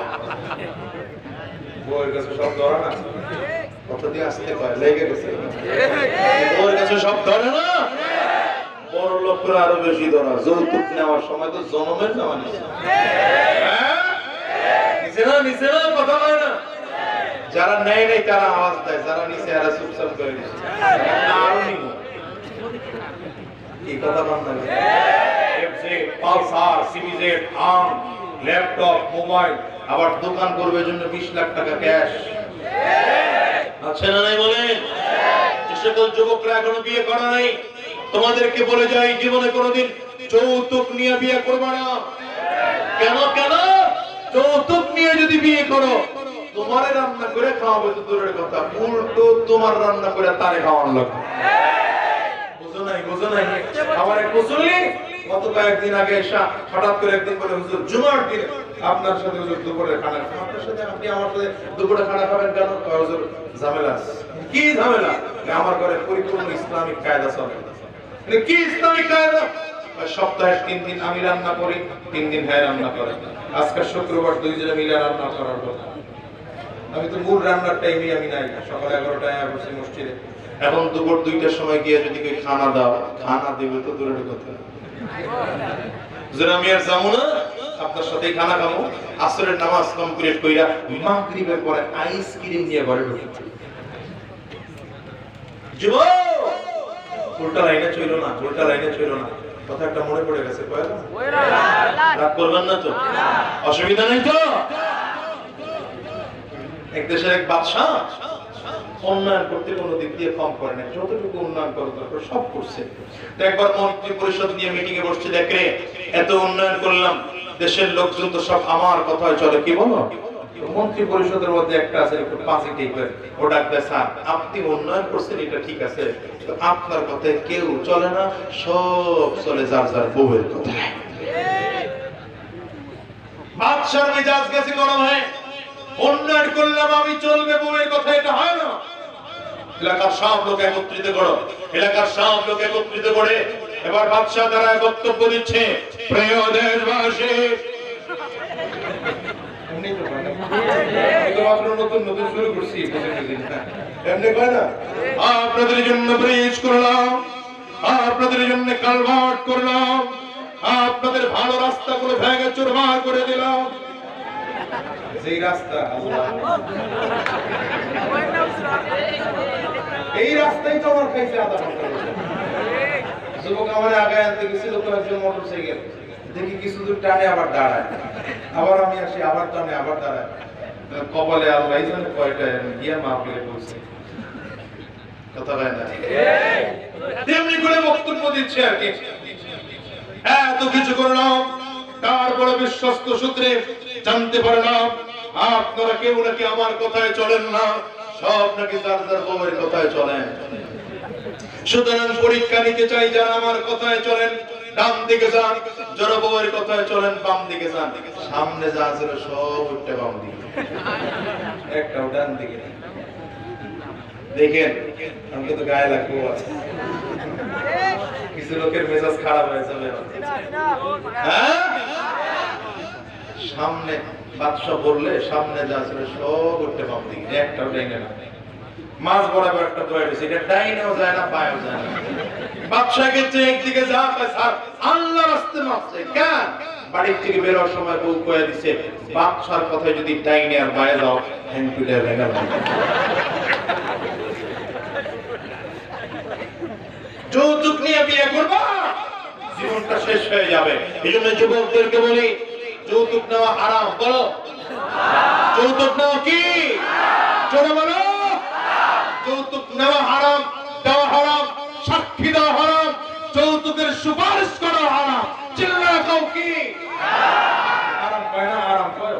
বউয়ের কাছে সব ধরা না, কথা দিয়ে আসতে কয় লেগে গেছে, বউয়ের কাছে সব ধরে না, বড় লোকরা আরো বেশি ধরা। যৌতুক নেওয়ার সময় তো জনমের নেওয়া নিছে, নিছে না, কথা হয় না। যারা নেয় নাই তারা আওয়াজ দেয়, যারা নিছে এরা চুপচাপ করে দিচ্ছে, আরো নিব কি কথা বলছেন? FJ, Pulsar, CBZ, arm, laptop, mobile, আবার দোকান করবে জন্য 20 লাখ টাকা ক্যাশ আছে না নাই বলেন? যে সকল যুবকরা এখনো বিয়ে করে নাই, তোমাদেরকে বলে যাই, জীবনে কোনোদিন যৌতুক নিয়ে বিয়ে করবে না। কেন? যৌতুক নিয়ে যদি বিয়ে করো, তোমারে রান্না করে খাওয়াবে তো দূরের কথা, উল্টো তোমার রান্না করে তারে খাওয়ানো লাগবে। বুঝো নাই? আমার এক মুসল্লি গত কয়েকদিন আগে এসে হঠাৎ করে একদিন বলে, হুজুর জুমার দিন আপনার সাথে হুজুর দুপুরে খানা খাবেন। আপনার সাথে আপনি আমার সাথে দুপুরে খানা খাবেন কেন? হুজুর ঝামেলা আছে। কি ঝামেলা? আমার ঘরে পরিপূর্ণ ইসলামিক কায়দা চলে। কি ইসলামিক কায়দা? সপ্তাহে 3 দিন আমি রান্না করি, 3 দিন হ্যাঁ রান্না করে। আজকে শুক্রবার 2 জনে মিলে রান্না করার কথা। আমি তো মূল রান্নার টাইমে আমি নাই, সকাল 11টায় বসে মসজিদে। এখন দুপুর 2টার সময় গিয়ে যদি কেউ খানা দাও, খানা দিবে তো দূরের কথা, আমি আর যাবো না, আপনার সাথে খানা খাবো। আসরের নামাজ কমপ্লিট কইরা মাগরিবের পরে আইসক্রিম নিয়ে ঘরে ঢুকে যুবক, উল্টা লাইনে চইলো না, কথা একটা মনে পড়ে গেছে, রাগ করবেন না তো? অসুবিধা নেই তো? এক দেশের এক বাদশা উন্নয়ন করতে কোনো দিক দিয়ে কম করে না, যতটুকু উন্নয়ন করা দরকার সব করছে। তো একবার মন্ত্রী পরিষদ নিয়ে মিটিং এ বসছে, দেখে এত উন্নয়ন করলাম, দেশের লোকজন তো সব আমার কথায় চলে, কি বলো? মন্ত্রী পরিষদের মধ্যে একটা আছে একটু পজিটিভ, ও ডাকতে, স্যার আপনি উন্নয়ন করছেন এটা ঠিক আছে, তো আপনার কথায় কেউ চলে না, সব চলে যার যার বউয়ের কথায়। বাদশার মেজাজ গেছে গরম হয়, উন্নয়ন করলাম আমি, চলবে বউয়ের কথা, এটা হয় না। এলাকার সব লোক একত্রিত করে এবার বাদশা দ্বারা বক্তব্য দিচ্ছে, প্রিয় দেশবাসী, আপনাদের জন্য ব্রিজ করলাম, আপনাদের জন্য কালভার্ট করলাম, আপনাদের ভালো রাস্তাগুলো ভেঙে চুরমার করে দিলাম। এই রাস্তা এই রাস্তাই তো আমার খাইছে আধা ঘন্টা। যুবক আমার আগে আনতে গেছিল কয়েকজন মোটরসাইকেল, দেখি কিছু দূর টানে আবার দাঁড়ায়, আবার আমি আসি আবার টানে আবার দাঁড়ায়। কপালে আল্লাহ জানে কয়টা গিয়া মাহফিলে পৌঁছে। কথা হয় না তেমনি করে বক্তব্য দিচ্ছে আর কি এত কিছু করলাম তারপরে বিশ্বস্ত সূত্রে জানতে পারলাম আপনারা কেউ নাকি আমার কথায় চলেন না সব নাকি যার যার বউয়ের কথায় চলেন সুতরাং পরীক্ষা নিতে চাই যারা আমার কথায় চলেন ডান দিকে যান যারা বউয়ের কথায় চলেন বাম দিকে যান সামনে যা ছিল সব উল্টে বাম দিকে একটাও ডান দিকে নেই। দেখেন আমাকে তো গায়ে লাগবো আছে কিছু লোকের মেজাজ খারাপ হয়ে যাবে হ্যাঁ সামনে বাদশা বললে সামনে যা ছিল সব উল্টে বাম দিকে একটাও ডাইনে না মাছ বরাবর একটা দোয়া দিছে এটা ডাইনেও যায় না বাঁয়েও যায় না বাদশাকে যে একদিকে যা পায় স্যার আল্লাহর রাস্তে মারছে কেন বাড়ির থেকে বের হওয়ার সময় বউ কয়ে দিছে বাদশার কথায় যদি ডাইনে আর বাঁয়ে যাও হ্যান্ড পিটার রেগা যৌতুক নিয়ে বিয়ে করবা জীবনটা শেষ হয়ে যাবে এইজন্য যুবকদেরকে বলি যৌতুক নেওয়া হারাম বলো যৌতুক নেওয়া কি জোরে বলো যৌতুক নেওয়া হারাম দেওয়া হারাম সাক্ষী দেওয়া হারাম যৌতুকের সুপারিশ করা হারাম চিল্লা কাউ কি হারাম কয় না হারাম কয়